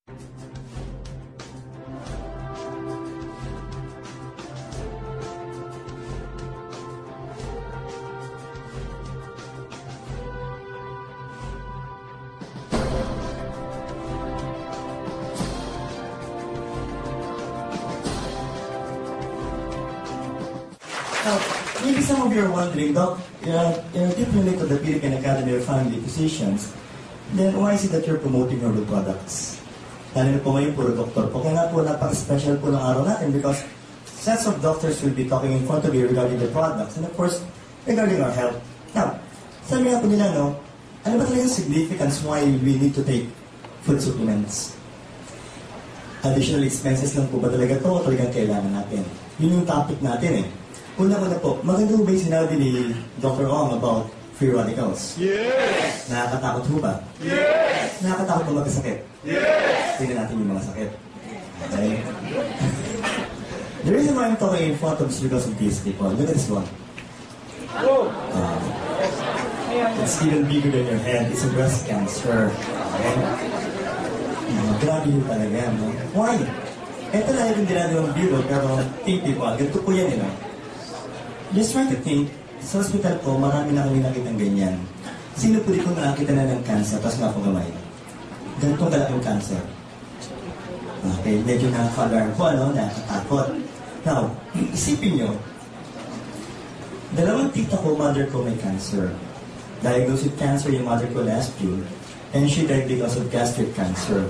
Now, maybe some of you are wondering, Doc, you're deeply linked to the Philippine Academy of Family Physicians, then why is it that you're promoting herbal products? Lalo na po ngayon, puro doktor po. Kaya nga po, napaka-special po ng araw natin because sets of doctors will be talking in front of you regarding the products and of course, regarding our health. Now, sabi nga po nila, no, ano ba talagang significance why we need to take food supplements? Additional expenses lang po ba talaga ito o talagang kailangan natin? Yun yung topic natin eh. Una-una po, maganda ba yung sinabi ni Dr. Ong about free radicals? Yes! Nakakatakot ho ba? Yes! Nakakatakot ba magkasakit? Yes! Tingnan natin yung mga sakit. Okay? The reason why I'm talking in front of is because of these people. Look at this one. It's even bigger than your head. It's a breast cancer. Okay? Grabe yun talaga. No? Why? Ito na yung dinadawang biro, pero think people, ganito po yan, Just try to think, sa hospital po, marami na kami nakitang ganyan. Sino po di ko nakakita na ng cancer, tapos nga po gamay? Ganitong kalaking cancer. Okay, medyo nakaka-alarm po, nakakatakot. Now, isipin nyo, dalawang tita ko, mother ko may cancer. Diagnosed with cancer yung mother ko last June, and she died because of gastric cancer.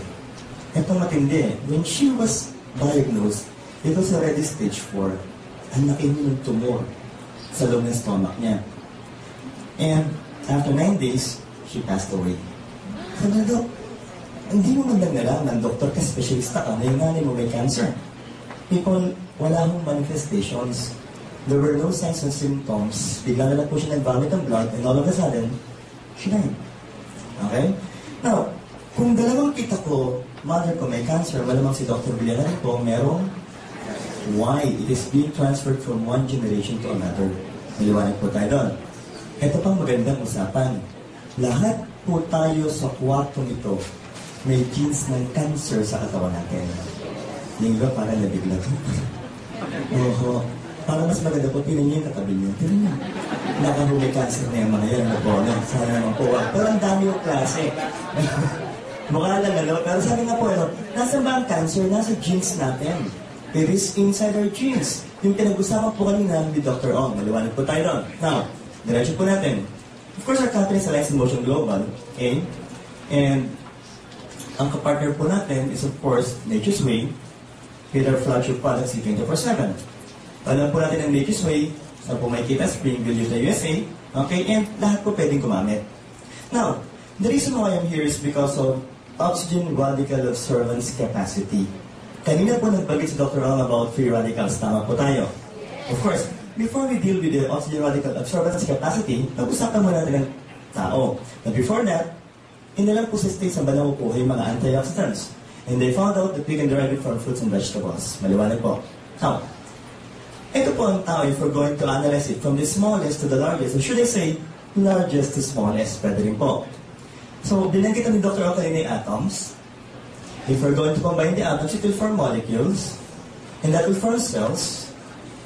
Ito matindi. When she was diagnosed, it was already stage 4. Ang laki ng tumor sa loob ng stomach niya. And after 9 days, she passed away. Sabi na, Dok, hindi mo man lang nalaman, doktor ka, specialista ka, na yung nanay mo may cancer. People, wala akong manifestations. There were no signs and symptoms. Bigla na lang po siya nag-vomit ng blood, and all of a sudden, she died. Okay? Now, kung dalawang kita ko, mother ko may cancer, malamang si Dr. Villaran po, merong why it is being transferred from one generation to another. Naliwanag po tayo doon. Ito pang magandang usapan. Lahat po tayo sa kwartong ito may genes ng cancer sa katawan natin. Yung iba parang nabigla ko. Oho. Para mas maganda po, tinan niyo yung katabi niyo. Tinan niyo. Nakahuli cancer na yung mga yan. Sana naman po. Pero ang dami yung klase. Mukha lang, pero sabi nga po, nasa ba ang cancer? Nasa genes natin. It is inside our genes. Yung pinag-usapan po kanina ni Dr. Ong. Maliwanag po tayo doon. Now, diretso po natin. Of course, our company is Alliance in Motion Global. Okay? And ang kapartner po natin is, of course, Nature's Way with our flagship product, C24/7. Alam po natin ang Nature's Way, sa po may kita, Springville, Utah, USA. Okay? And lahat po pwedeng kumamit. Now, the reason why I'm here is because of oxygen radical absorbance capacity. Kanina po nagbagit si Dr. Ong about free radicals. Tama po tayo. Of course, before we deal with the oxygen radical absorbance capacity, nag-usapan muna natin ng tao. But before that, inalam po sa states ang balaw po ay mga antioxidants. And they found out that we can derive it from fruits and vegetables. Maliwanag po. Now, ito po ang tao if we're going to analyze it from the smallest to the largest. Or should I say, largest to smallest. Pwede rin po. So, binanggit ni Dr. Ong kanina yung atoms. If we're going to combine the atoms, it will form molecules, and that will form cells,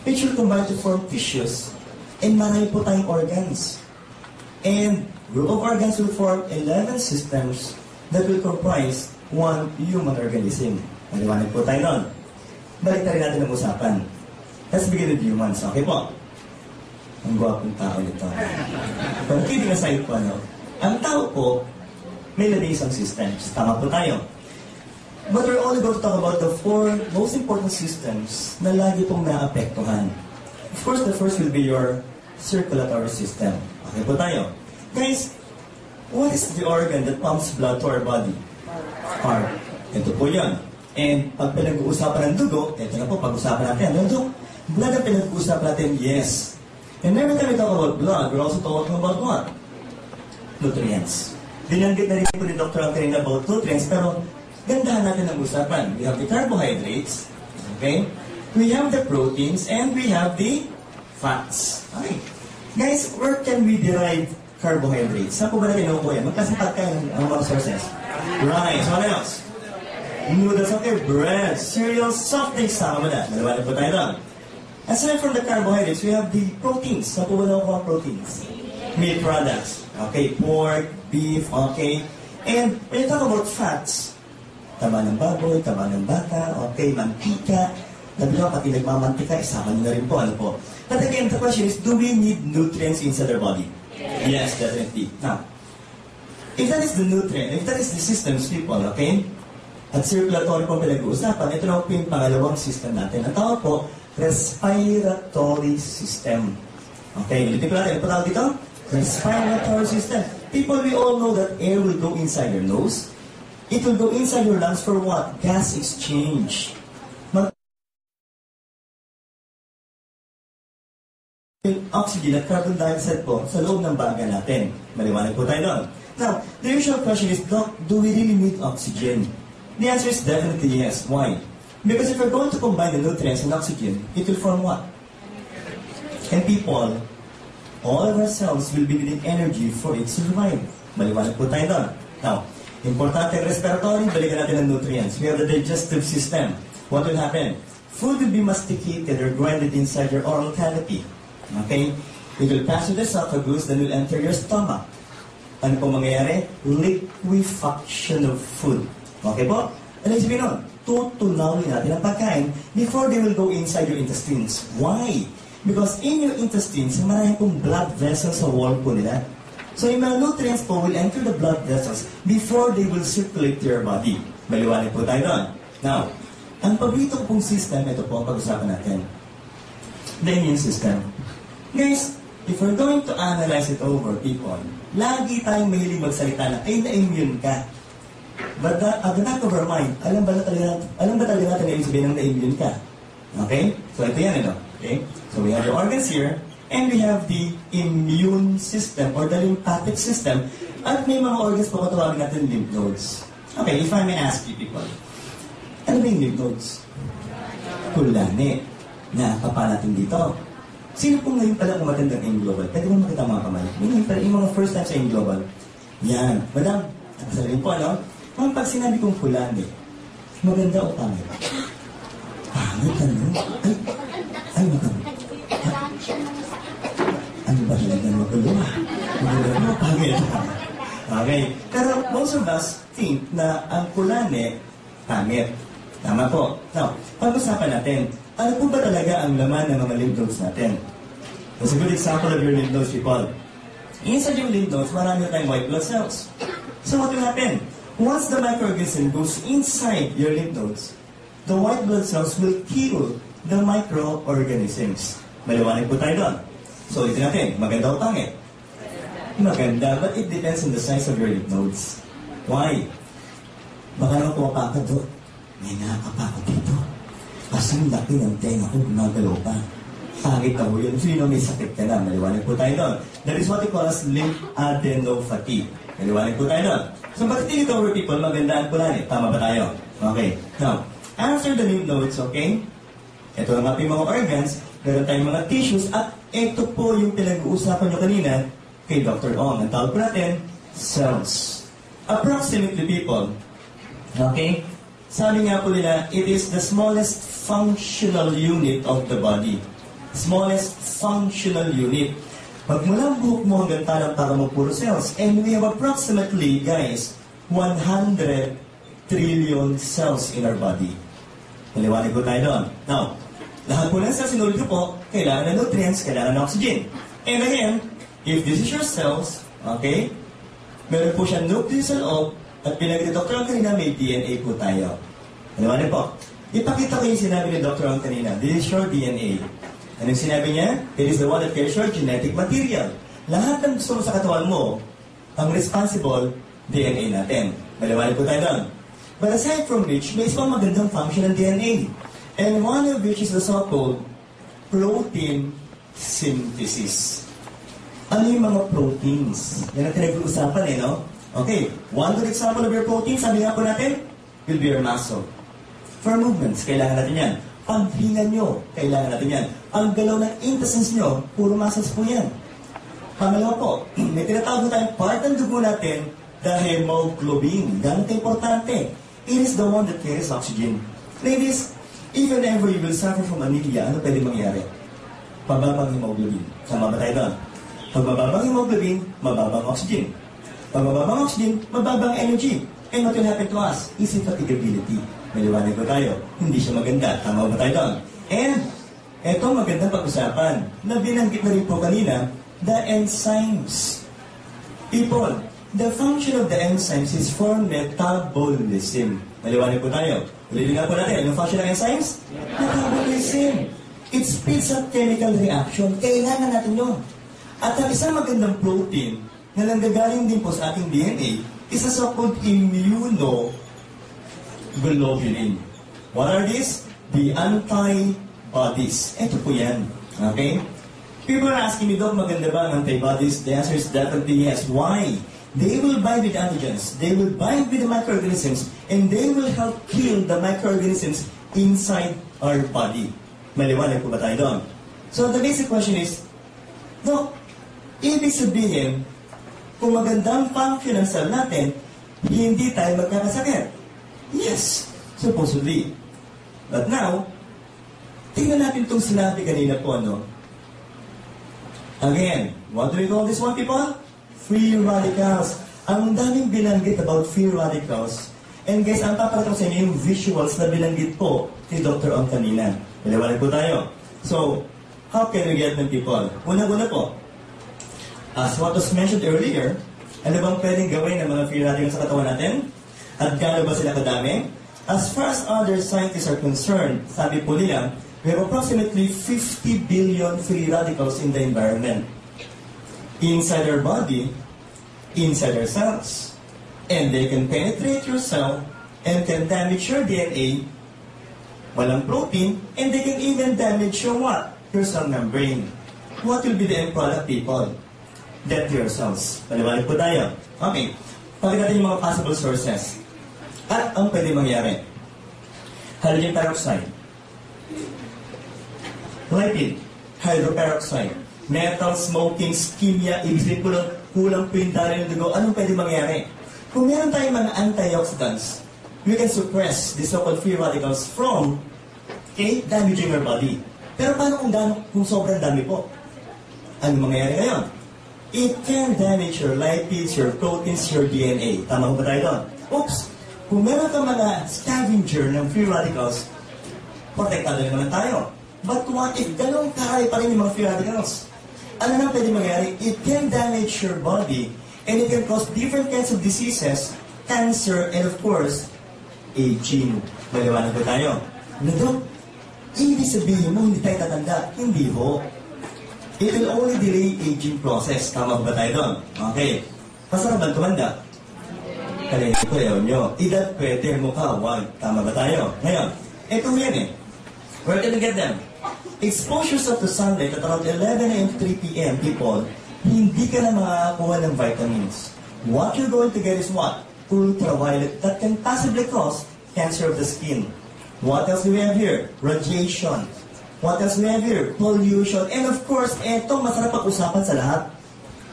which will combine to form tissues, and marami po tayong organs. And group of organs will form 11 systems that will comprise one human organism. Maliwanag po tayo nun. Balik na rin natin ang usapan. Let's begin with humans. Okay po? Ang gwapong tao nito. But kidding aside po, ang tao po, may labing systems. Tama po tayo. But we're only going to talk about the 4 most important systems na lagi pong naapektuhan. Of course, the first will be your circulatory system. Okay po tayo. Guys, what is the organ that pumps blood to our body? Heart. Ito po yan. And pag pinag-uusapan ng dugo, ito na po, pag-usapan natin. Ano dugo? Blood ang pinag-uusapan natin, yes. And every time we talk about blood, we're also talking about what? Nutrients. Binanggit na rin po ni Dr. Ang kanina about nutrients, pero gandahan natin ang usapan. We have the carbohydrates, okay? We have the proteins, and we have the fats. Okay. Guys, where can we derive carbohydrates? Saan po ba natin nakukuha yan? Magkasipat kayo ang mga sources. Rice. What else? Noodles, okay, bread, cereal, soft drinks, sama mo na. Maliwanag po tayo doon. Aside from the carbohydrates, we have the proteins. Saan po ba nakuha ang proteins? Meat products. Okay, pork, beef, okay. And when you talk about fats, taba ng baboy, taba ng baka, okay, mantika, nabila pati nagmamantika, isama nyo na rin po, ano po. But again, the question is, do we need nutrients inside our body? Yes, definitely. Now, if that is the nutrient, if that is the systems, people, okay, at circulatory po pinag-uusapan, ito na po yung pangalawang system natin. Ang tawag po, respiratory system. Okay, ulitin ko natin. Ano po tawag dito? Respiratory system. People, we all know that air will go inside your nose. It will go inside your lungs for what? Gas exchange. Oxygen at carbon dioxide po sa loob ng baga natin. Maliwanag po tayo doon. Now, the usual question is, Doc, do we really need oxygen? The answer is definitely yes. Why? Because if we're going to combine the nutrients and oxygen, it will form what? And people, all of our cells will be needing energy for it to survive. Maliwanag po tayo doon. Now, importante ang respiratory, balikan natin ang nutrients. We have the digestive system. What will happen? Food will be masticated or grinded inside your oral cavity. Okay? It will pass through the esophagus, then will enter your stomach. Ano po mangyayari? Liquefaction of food. Okay po? Ano yung sabihin nun? Tutunawin natin ang pagkain before they will go inside your intestines. Why? Because in your intestines, marami pong blood vessels sa wall po nila. So yung mga nutrients po will enter the blood vessels before they will circulate to your body. Maliwanag po tayo doon. Now, ang paborito pong system, ito po, pag-usapan natin. The immune system. Guys, if we're going to analyze it over, people, lagi tayong mahilig magsalita na, ay, na-immune ka. But at the back of our mind, alam ba talaga natin na ibig sabihin ng na-immune ka? Okay? So ito yan, ano? Okay? So we have the organs here, and we have the immune system, or the lymphatic system, at may mga organs po katawagin natin lymph nodes. Okay, if I may ask you, people, ano ba yung lymph nodes? Kulane. Nakakapa natin dito. Sino po ngayon pala umatendang AIM Global? Pwede mo makita mga kamay. Yung mga first time sa AIM Global. Yan. Madam, nakasabihin po, ano? Kung pag sinabi kong Kulane, maganda o pangit? Pangit, ano? Ay, maganda. Ano ba talaga magulo? Maganda mo, pangit. Okay. Pero most of us think na ang Kulane, pangit. Tama po. Now, pag-usapan natin, ano po ba talaga ang laman ng mga lymph nodes natin? That's a good example of your lymph nodes, people. Inside your lymph nodes, marami tayong white blood cells. So what will happen? Once the microorganism goes inside your lymph nodes, the white blood cells will kill the microorganisms. Maliwanag po tayo doon. So ito natin, maganda o pangit? Maganda, but it depends on the size of your lymph nodes. Why? Baka naman pumapakad doon. May nakakapakad dito. Kasi laki ng tenga ko, gumagalaw pa. Pangit na ho yun. Sino may sakit ka na? Maliwanag po tayo doon. That is what we call as lymphadenopathy. Maliwanag po tayo doon. So, bakit dito over people, magandaan po lang eh. Tama ba tayo? Okay. Now, after the lymph nodes, okay? Ito na nga po yung mga organs. Meron tayong mga tissues. At ito po yung pinag-uusapan nyo kanina kay Dr. Ong. Ang tawag po natin, cells. Approximately people. Okay? Sabi nga po nila, it is the smallest functional unit of the body. Smallest functional unit. Pag mula ang buhok mo hanggang talang mo puro cells. And we have approximately, guys, 100 trillion cells in our body. Maliwanag po tayo doon. Now, lahat po ng cells, sinulit ko po, kailangan ng nutrients, kailangan ng oxygen. And again, if this is your cells, okay, meron po siya nucleus sa loob, at pinag ni Dr. Ang kanina, may DNA po tayo. Maliwanag po. Ipakita ko yung sinabi ni Dr. Ang kanina. This is your DNA. Anong sinabi niya? It is the one that carries your genetic material. Lahat ng gusto mo sa katawan mo, ang responsible, DNA natin. Maliwanag po tayo doon. But aside from which, may isang magandang function ng DNA. And one of which is the so-called protein synthesis. Ano yung mga proteins? Yan ang pinag-uusapan eh, no? Okay, one good example of your protein, sabi nga po natin, will be your muscle. For movements, kailangan natin yan. Paghinga nyo, kailangan natin yan. Ang galaw ng intestines nyo, puro muscles po yan. Pangalawa po, may tinatawag na tayong part ng dugo natin, the hemoglobin. Ganun ka importante. It is the one that carries oxygen. Ladies, even ever you will suffer from anemia, ano pwede mangyari? Mababang hemoglobin. Tama ba tayo doon? Pag mababang hemoglobin, mababang oxygen. Pag mababang oxygen, mababang energy. And what will happen to us? Is infatigability. Maliwanag ko tayo. Hindi siya maganda. Tama ba tayo doon? And, eto magandang pag-usapan na binanggit na rin po kanina, the enzymes. People, the function of the enzymes is for metabolism. Maliwanag po tayo. Ulitin nga po natin, anong function ng enzymes? Metabolism. It speeds up chemical reaction. Kailangan natin yun. At ang isang magandang protein na nanggagaling din po sa ating DNA is a so-called immunoglobulin. What are these? The antibodies. Ito po yan. Okay? People are asking me, Doc, maganda ba ang antibodies? The answer is definitely yes. Why? They will bind with antigens. They will bind with the microorganisms. And they will help kill the microorganisms inside our body. Maliwanag po ba tayo doon? So the basic question is, Doc, ibig sabihin, kung magandang function ng cell natin, hindi tayo magkakasakit. Yes, supposedly. But now, tingnan natin itong sinabi kanina po, no? Again, what do we call this one, people? Free radicals. Ang daming binanggit about free radicals. And guys, ang papakita ko sa inyo yung visuals na binanggit po ni Dr. Ong kanina. Maliwanag po tayo. So, how can we get them, people? Una-una po, as what was mentioned earlier, ano bang pwedeng gawin ng mga free radicals sa katawan natin? At gaano ba sila kadami? As far as other scientists are concerned, sabi po nila, we have approximately 50 billion free radicals in the environment. Inside our body, inside our cells. And they can penetrate your cell and can damage your DNA, walang protein, and they can even damage your what? Your cell membrane. What will be the end product, people? Death to your cells. Paliwanag po tayo. Okay. Pakita natin yung mga possible sources. At ang pwede mangyari. Hydrogen peroxide. Lipid. Hydroperoxide. Metal, smoking, ischemia, ibig sabihin po kulang po yung daloy ng dugo. Anong pwede mangyari? Kung meron tayong mga antioxidants, we can suppress the so-called free radicals from damaging our body. Pero paano kung sobrang dami po? Ano mangyayari ngayon? It can damage your lipids, your proteins, your DNA. Tama ba tayo doon? Oops! Kung meron kang mga scavenger ng free radicals, protektado naman tayo. But what if ganun karay pa rin yung mga free radicals? Ano nang pwede mangyari? It can damage your body and it can cause different kinds of diseases, cancer, and of course, aging. Maliwanag ba tayo? Ano doon? Ibig sabihin mo, hindi tayo tatanda. Hindi ho. It will only delay aging process. Tama ba tayo doon? Okay. Masarap ba tumanda? Kalingin ko yun nyo. Edad pwede mo ka, wag. Tama ba tayo? Ngayon, ito yan eh. Where can we get them? Exposures of the sunlight at around 11 and 3 p.m. people, hindi ka na makakakuha ng vitamins. What you're going to get is what? Ultraviolet that can possibly cause cancer of the skin. What else do we have here? Radiation. What else do we have here? Pollution. And of course, eto masarap pag-usapan sa lahat.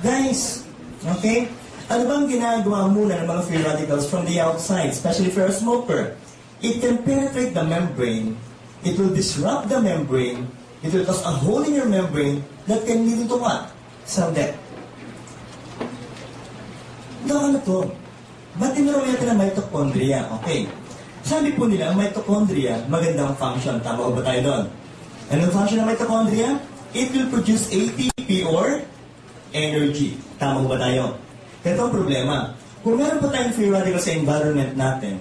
Guys, okay? Ano bang ginagawa muna ng mga free radicals from the outside, especially for a smoker? It can penetrate the membrane. It will disrupt the membrane. It will cause a hole in your membrane that can lead to what? Cell death. Ano to? Ba't tinuro natin ang mitochondria? Okay. Sabi po nila, ang mitochondria, magandang function. Tama ba tayo doon? Anong function ng mitochondria? It will produce ATP or energy. Tama ba tayo? Ito ang problema. Kung meron po tayong free radicals sa environment natin,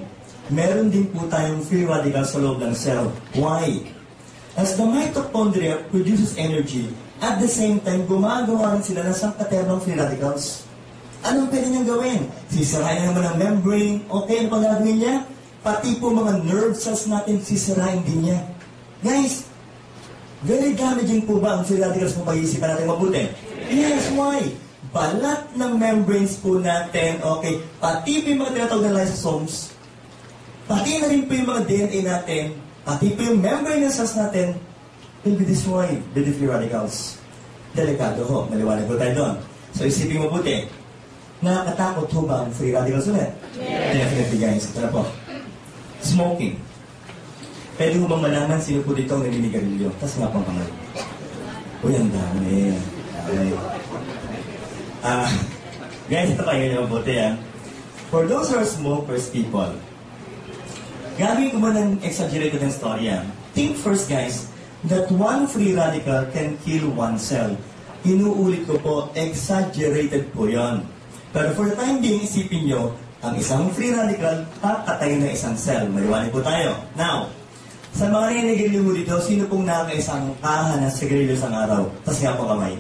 meron din po tayong free radicals sa loob ng cell. Why? As the mitochondria produces energy, at the same time, gumagawa rin sila ng sangkaternong free radicals. Anong pwede niyang gawin? Sisirain naman ang membrane. Okay, ano pang gagawin niya? Pati po mga nerve cells natin, sisirain din niya. Guys, very damaging po ba ang free radicals kung pag-iisipan natin mabuti? Yes, why? Balat ng membranes po natin, okay, pati po yung mga tinatawag na lysosomes, pati na rin po yung mga DNA natin, pati po yung membrane ng cells natin, will be destroyed by the free radicals. Delikado ho, maliwanag po tayo doon. So isipin mo buti, nakakatakot ho ba ang free radicals ulit? Yes. Definitely guys, ito na po. Smoking. Pwede mo bang malaman sino po dito ang naninigarilyo? Tapos nga pang kamay. Uy, ang dami. Okay. Guys, ito kayo yung mabuti, For those who are smokers, people, gagawin ko mo ng exaggerated ng story, Think first, guys, that one free radical can kill one cell. Inuulit ko po, exaggerated po yon. Pero for the time being, isipin nyo, ang isang free radical, papatay na isang cell. Maliwanag po tayo. Now, sa mga naninigarilyo dito, sino pong nakakaisang kaha ng sigarilyo sa araw? Tapos nga po kamay.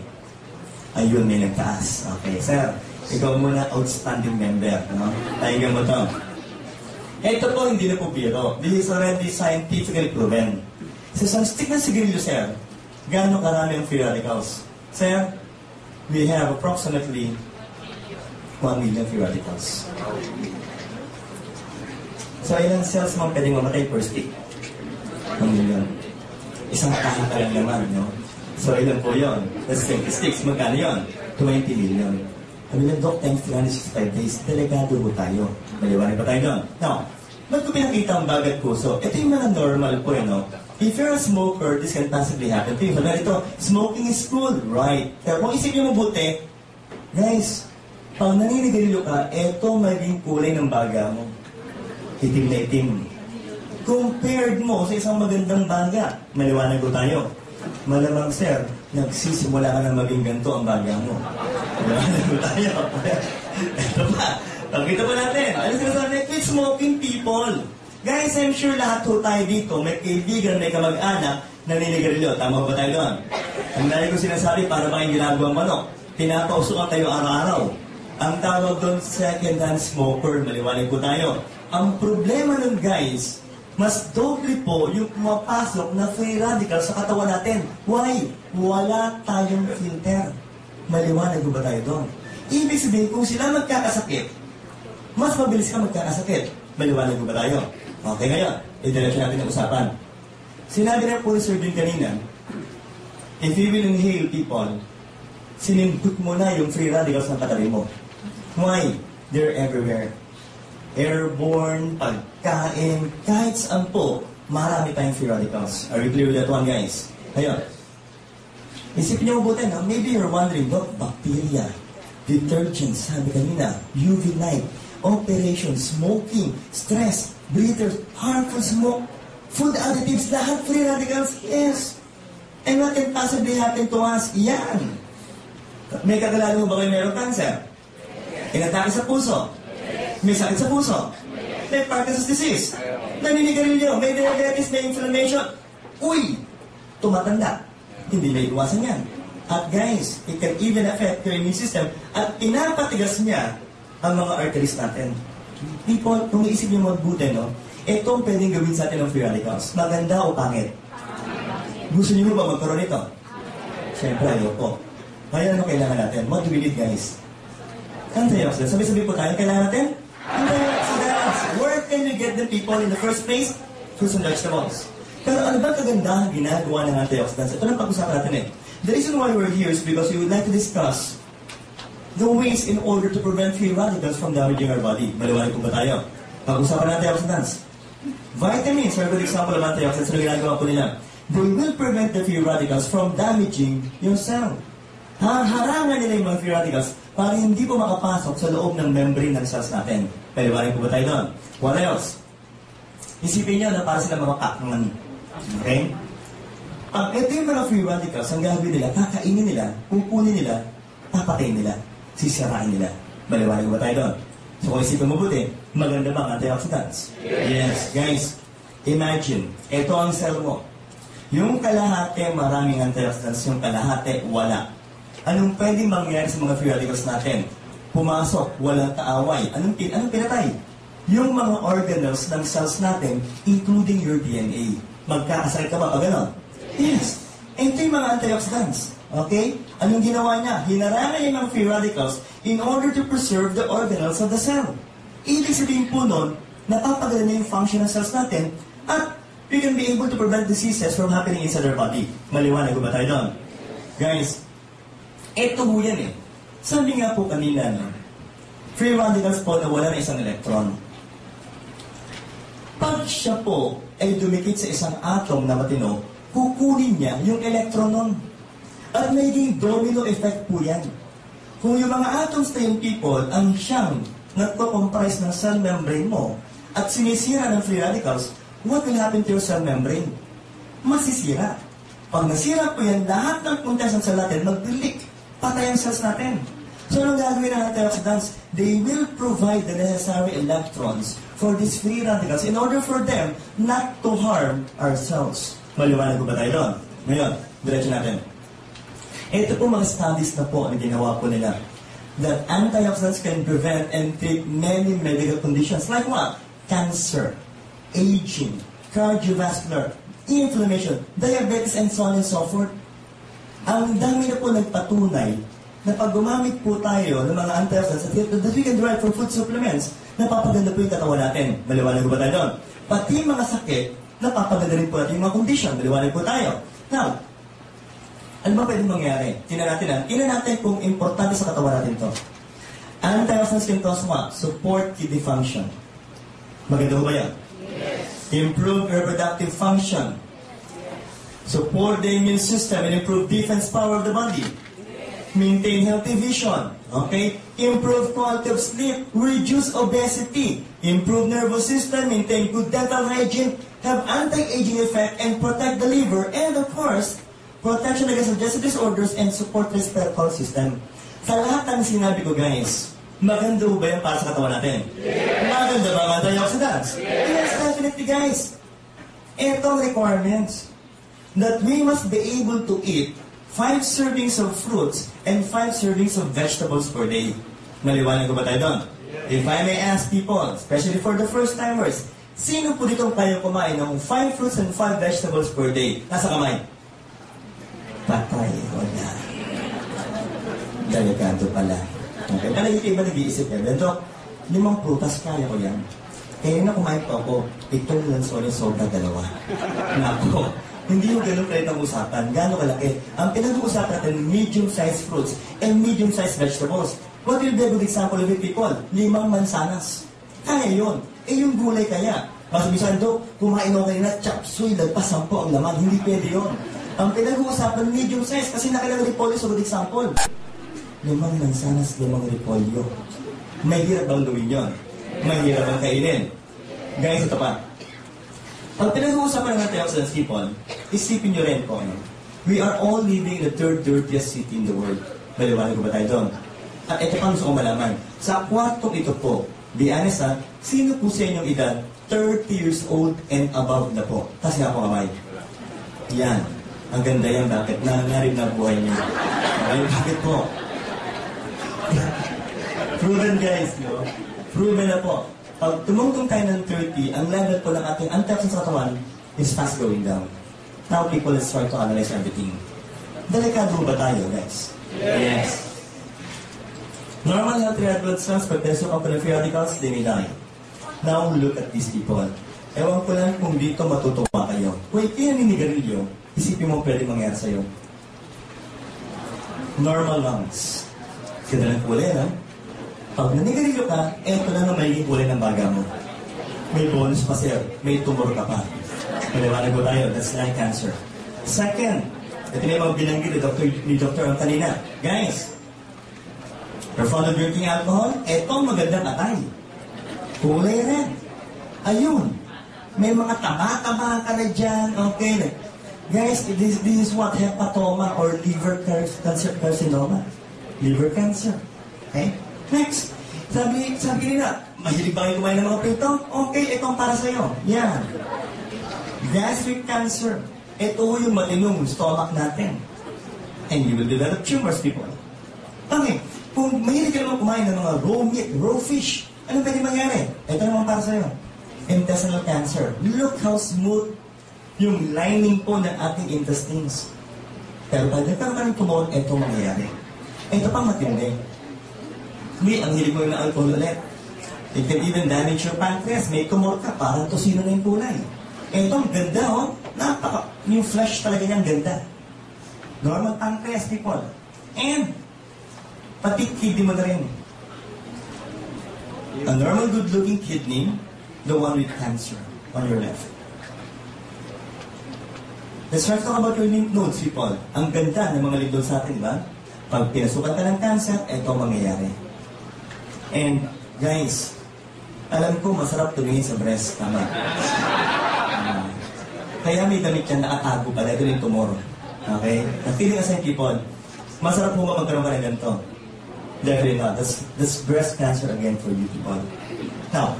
Ayun, may nagtaas. Okay, sir. Ikaw muna, outstanding member. No? Tayo mo to. Ito po, hindi na po biro. This is already scientifically proven. Sa isang stick ng sigarilyo, sir, gaano karami ang free radicals? Sir, we have approximately 1 million free radicals. So, ilang cells mo pwedeng mamatay per stick? 1 million. Isang kaha ka lang naman, no? So, ilan po yun? That's 20 sticks. Magkano yun? 20 million. Sabi lang, Doc, times 365 days, delegado po tayo. Maliwanag pa tayo doon. Now, ba't ko pinakita ang bagat puso? Ito yung mga normal po, no? If you're a smoker, this can possibly happen to you. Sabi ito, smoking is cool, right? Pero kung isipin mo mabuti, guys, pag naninigarilyo ka, ito maging kulay ng baga mo. Itim na itim. Compared mo sa isang magandang baga, maliwanag ko tayo. Malamang, sir, nagsisimula ka na maging ganito ang baga mo. Maliwanag ko tayo. Ito pa. Pagkita pa natin. Ano sinasabi? Quit smoking, people. Guys, I'm sure lahat po tayo dito, may kaibigan, may kamag-anak, naninigarilyo. Tama ba tayo doon? Ang dahil ko sinasabi, para ba yung ginagawang manok? Pinapausukan tayo araw-araw. Ang tawag doon, second-hand smoker. Maliwanag po tayo. Ang problema nun, guys, mas doble po yung pumapasok na free radical sa katawan natin. Why? Wala tayong filter. Maliwanag ba tayo doon? Ibig sabihin, kung sila magkakasakit, mas mabilis ka magkakasakit. Maliwanag ba tayo? Okay, ngayon, idiretso natin ang usapan. Sinabi na po ni Sir Jun kanina, if you will inhale, people, sinimbut mo na yung free radicals ng katabi mo. Why? They're everywhere. Airborne, pagkain, kahit saan po, marami tayong free radicals. Are you clear with that one, guys? Ayun. Isipin niyo mabuti, no? Maybe you're wondering, Doc, bacteria, detergents, sabi kanina, UV light, operation, smoking, stress, breathers, harmful smoke, food additives, lahat free radicals? Yes. And what can possibly happen to us? Yan. May kagalala mo ba kayo mayroong cancer? Inatake sa puso? May sakit sa puso? May Parkinson's disease? Naninigarilyo? May diabetes? May inflammation? Uy! Tumatanda. Hindi may iwasan yan. At guys, it can even affect your immune system at pinapatigas niya ang mga arteries natin. People, kung iisip niyo mabuti, no? Ito ang pwedeng gawin sa atin ng free radicals. Maganda o pangit? Gusto niyo ba magkaroon ito? Siyempre, ayoko. Kaya ano kailangan natin? What do we need, guys? Antioxidants. Sabi-sabi po tayo, kailangan natin? Antioxidants. Where can you get them, people, in the first place? Fruits and vegetables. Pero ano ba kagandahan ginagawa ng antioxidants? Ito lang pag-usapan natin eh. The reason why we're here is because we would like to discuss the ways in order to prevent free radicals from damaging our body. Maliwanag po ba tayo? Pag-usapan ng antioxidants. Vitamins are a good example of antioxidants na ginagawa po nila. They will prevent the free radicals from damaging your cell. Harangan nila yung mga free radicals para hindi po makapasok sa loob ng membrane ng cells natin. Maliwanag po ba tayo doon? What else? Isipin nyo na para sila mga pakman. Okay? Pag ito yung mga free radicals, ang gagawin nila, kakainin nila, pupunin nila, papatayin nila, sisirain nila. Maliwanag ba tayo doon? So kung isipin mo buti, maganda ba ang antioxidants? Yes, guys. Imagine, ito ang cell mo. Yung kalahati, maraming antioxidants. Yung kalahati, wala. Anong pwedeng mangyari sa mga free radicals natin? Pumasok, walang kaaway. Anong pinatay? Yung mga organelles ng cells natin, including your DNA. Magkakasakit ka ba pag gano'n? Yes. Ito yung mga antioxidants. Okay? Anong ginawa niya? Hinarangan niya yung mga free radicals in order to preserve the organelles of the cell. Ibig sabihin po nun, napapaganda yung function ng cells natin at we can be able to prevent diseases from happening inside our body. Maliwanag ko ba tayo doon? Guys, eto po yan eh. Sabi nga po kanina, free radicals po na wala na isang electron. Pag Pag siya po ay dumikit sa isang atom na matino, kukunin niya yung electron nun. At magiging domino effect po yan. Kung yung mga atoms na yung people ang siyang nagpo-comprise ng cell membrane mo at sinisira ng free radicals, what will happen to your cell membrane? Masisira. Pag nasira po yan, lahat ng contents ng cell natin mag-leak. Patay ang cells natin. So, anong gagawin ng antioxidants? They will provide the necessary electrons for these free radicals in order for them not to harm our cells. Maliwanag ko ba tayo doon? Ngayon, diretso natin. Ito po mga studies na po na ginawa po nila. That antioxidants can prevent and treat many medical conditions like what? Cancer, aging, cardiovascular, inflammation, diabetes, and so on and so forth. Ang dami na po nagpatunay na pag gumamit po tayo ng mga antioxidants that we can derive from food supplements, napapaganda po yung katawan natin. Maliwanag ko ba tayo doon? Pati mga sakit, napapaganda rin po natin yung mga condition. Maliwanag po tayo. Now, ano ba pwedeng mangyari? Tingnan natin kung importante sa katawan natin ito. Antioxidants can cause what? Support kidney function. Maganda ko ba yan? Yes. Improve reproductive function. Support the immune system and improve defense power of the body. Maintain healthy vision. Okay? Improve quality of sleep. Reduce obesity. Improve nervous system. Maintain good dental hygiene. Have anti-aging effect and protect the liver. And of course, protection against digestive disorders and support respiratory system. Sa lahat ng sinabi ko, guys, maganda ba yan para sa katawan natin? Yes. Maganda ba ang antioxidants? Yes. Yes, definitely, guys. Itong requirements that we must be able to eat 5 servings of fruits and 5 servings of vegetables per day. Maliwanag ko ba tayo doon? Yes. If I may ask people, especially for the first timers, sino po ditong kaya kumain ng 5 fruits and 5 vegetables per day? Nasa kamay? Patay, wala. Delikado pala. Okay, talagang iba nag-iisip niya. Pero, 5 prutas, kaya ko yan. Kaya na kumain pa ako, itong lansones sobra 2. Nako, hindi yung ganun kalit ang usapan. Gano'ng kalaki. Ang pinag-uusapan natin, medium-sized fruits and medium-sized vegetables. What will be a good example of it, people? 5 mansanas. Kaya yun. Yung gulay kaya. Kasi bisan do, kumain ako kayo na chop suey, lagpas 10 ang laman. Hindi pwede yun. Ang pinag-uusapan, medium size, kasi nakilang repolyo sa good example. 5 mansanas, 5 repolyo. Mahirap bang gawin yun? Mahirap bang kainin? Guys, ito pa. Pag pinag-uusapan ng antioxidants, people, isipin nyo rin po, we are all living in the 3rd dirtiest city in the world. Maliwanag ko ba tayo doon? At ito pa gusto ko malaman. Sa kwartong ito po, be honest ha, sino po sa inyong edad 30 years old and above na po? Kasi nga po kamay. Yan. Ang ganda yan, bakit? Nangarib na buhay niyo. Ay, bakit po? Proven, guys, no? Proven na po. Pag tumungtong tayo ng 30, ang level po ng ating antioxidants sa katawan is fast going down. Now, people, let's try to analyze everything. Delikado ba tayo, guys? Yes. Normal healthy red blood cells, pag there's no free radicals, they may die. Now, look at these people. Ewan ko lang kung dito matutuwa kayo. Kung pinaninigarilyo, isipin mo pwede mangyari sa'yo. Normal lungs. Ganda ng kulay, no? Pag nanigarilyo ka, eto na na magiging kulay ng baga mo. May bonus pa, sir. May tumor ka pa. Maliwanag ko tayo, that's lung cancer. Second, ito na yung mga binanggit ni Dr. ang kanina. Guys, you're fond of drinking alcohol? Etong magandang atay. Kulay red. Ayun. May mga taba-taba ka na dyan. Okay. Guys, this is what? Hepatoma or liver carcinoma. Liver cancer. Okay? Next. Sabi nila, mahilig ba kayo kumain ng mga prito? Okay, itong para sa'yo. Yan. Gastric cancer. Ito yung matinong stomach natin. And you will develop tumors, people. Okay. Kung mahilig ka naman kumain ng mga raw meat, raw fish, ano pwede mangyari? Ito naman para sa'yo. Intestinal cancer. Look how smooth yung lining po ng ating intestines. Pero pag nagkaroon ka ng tumor, ito mangyayari. Ito pang matindi. Ang hilig mo yung alcohol ulit. It can even damage your pancreas. May tumor ka, parang tosino na yung kulay. Ito, ang ganda, oh. Yung flesh talaga niyang ganda. Normal pancreas, people. And, pati kidney mo na rin. A normal good-looking kidney, the one with cancer. on your left. Let's try to talk about your lymph nodes, people. Ang ganda ng mga lymph nodes natin, di ba? Pag pinasukan ka ng cancer, ito ang mangyayari. And, guys, alam ko masarap tumingin sa breast, tama? Kaya may damit yan nakatago pala, ito yung tumor. Okay? Na-feeling aside, people, masarap mo ba magkaroon ka ng ganito? Definitely not. That's breast cancer again for you, people. Now,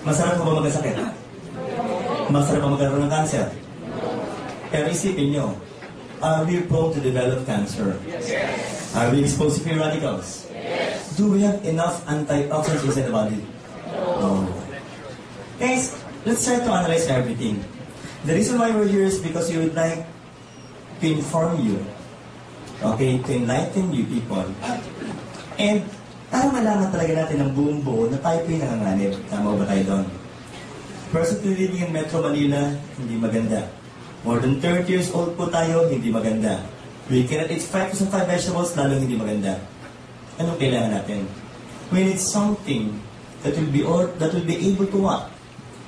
masarap mo ba magkasakit? Masarap ba magkaroon ng cancer? Pero isipin nyo, are we prone to develop cancer? Yes. Are we exposed to free radicals? Yes. Do we have enough antioxidants inside the body? No. Guys, let's try to analyze everything. The reason why we're here is because we would like to inform you, okay, to enlighten you people. And para malaman talaga natin ng buong buo na tayo po yung nanganganib. Tama ba tayo doon? Personally living in Metro Manila, hindi maganda. More than 30 years old po tayo, hindi maganda. We cannot eat 5 vegetables, lalong hindi maganda. Anong kailangan natin? We need something that will be able to what?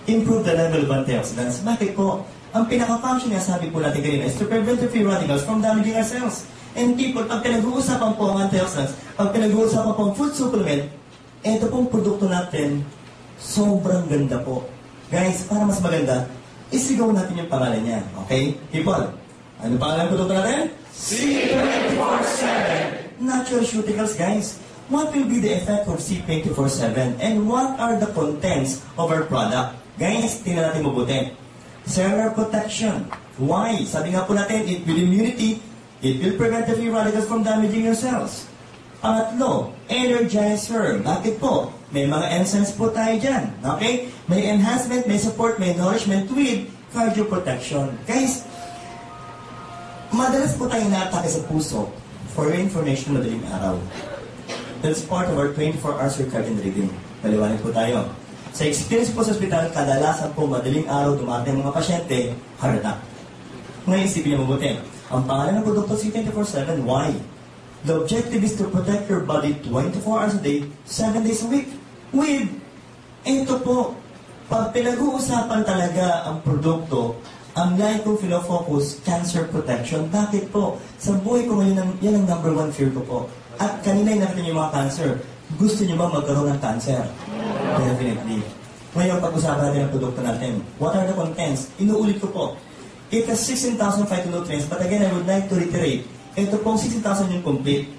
Improve the level of antioxidants. Bakit po? Ang pinaka-function niya, sabi po natin kanina, is to prevent the free radicals from damaging our cells. And people, pag pinag-uusapan po ang antioxidants, pag pinag-uusapan po ang food supplement, ito pong produkto natin, sobrang ganda po. Guys, para mas maganda, isigaw natin yung pangalan niya. Okay? People, ano pangalan ng produkto natin? C24/7. Naturalceuticals, guys. What will be the effect of C24/7? And what are the contents of our product? Guys, tingnan natin mabuti. Cellular protection. Why? Sabi nga po natin, it will immunity, it will prevent the free radicals from damaging your cells. Pangatlo, energizer. Bakit po? May mga enzymes po tayo dyan. Okay? May enhancement, may support, may nourishment with cardioprotection. Guys, madalas po tayo naatake sa puso. For your information, madaling araw. That's part of our 24-hour circadian rhythm. Maliwanag po tayo. Sa experience po sa ospital, kadalasan po madaling araw dumating mga pasyente, heart attack. Ngayon, isipin niyo mabuti. Ang pangalan ng produkto C24/7, why? The objective is to protect your body 24 hours a day, 7 days a week. With, ito po, pag pinag-uusapan talaga ang produkto, ang lahat kong focus, cancer protection. Bakit po? Sa buhay ko ngayon, yan ang number one fear ko po. At kanina yung nakita niyo yung mga cancer. Gusto niyo ba magkaroon ng cancer? Definitely. Ngayon, pag-usapan natin ang produkto natin. What are the contents? Inuulit ko po. It has 16,000 phytonutrients, but again, I would like to reiterate, ito pong 16,000 yung complete.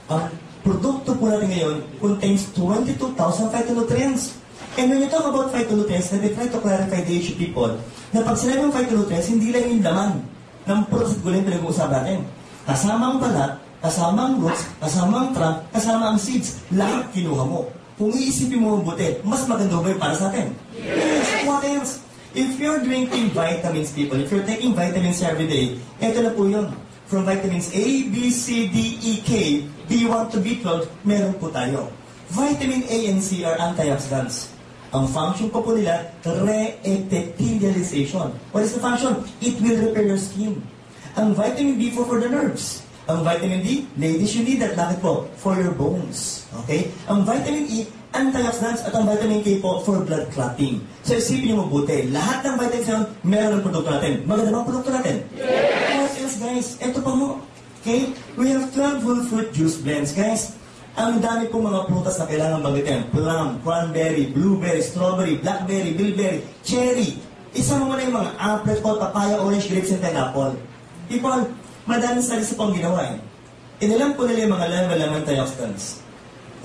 Ang produkto po natin ngayon contains 22,000 phytonutrients. And when you talk about phytonutrients, let me try to clarify the issue, people, na pag sinabi ng phytonutrients, hindi lang yung laman ng prutas at gulay pinag-uusapan natin. Kasama ang balat, kasama ang roots, kasama ang trunk, kasama ang seeds, lahat kinuha mo. Kung iisipin mo mabuti, mas maganda ba yun para sa atin? Yes! What else? If you're drinking vitamins, people, if you're taking vitamins every day, ito na po yun. From vitamins A, B, C, D, E, K, B1 to B12, meron po tayo. Vitamin A and C are antioxidants. Ang function po nila, re-epithelialization. What is the function? It will repair your skin. Ang vitamin B for the nerves. Ang vitamin D, ladies, you need that. Bakit po? For your bones. Okay? Ang vitamin E, antioxidants, at ang vitamin K po for blood clotting. So isipin niyo mabuti, lahat ng vitamins yun, meron ng produkto natin. Maganda bang produkto natin? Yes! What else, guys? Ito pa mo. Okay? We have 12 whole fruit juice blends, guys. Ang dami pong mga prutas na kailangan bagitin. Plum, cranberry, blueberry, strawberry, blackberry, bilberry, cherry. Isama mo na yung mga apricot, papaya, orange, grapes, and pineapple. People, madaming salisa pong ginawa eh. Inilang po nila yung mga level ng antioxidants.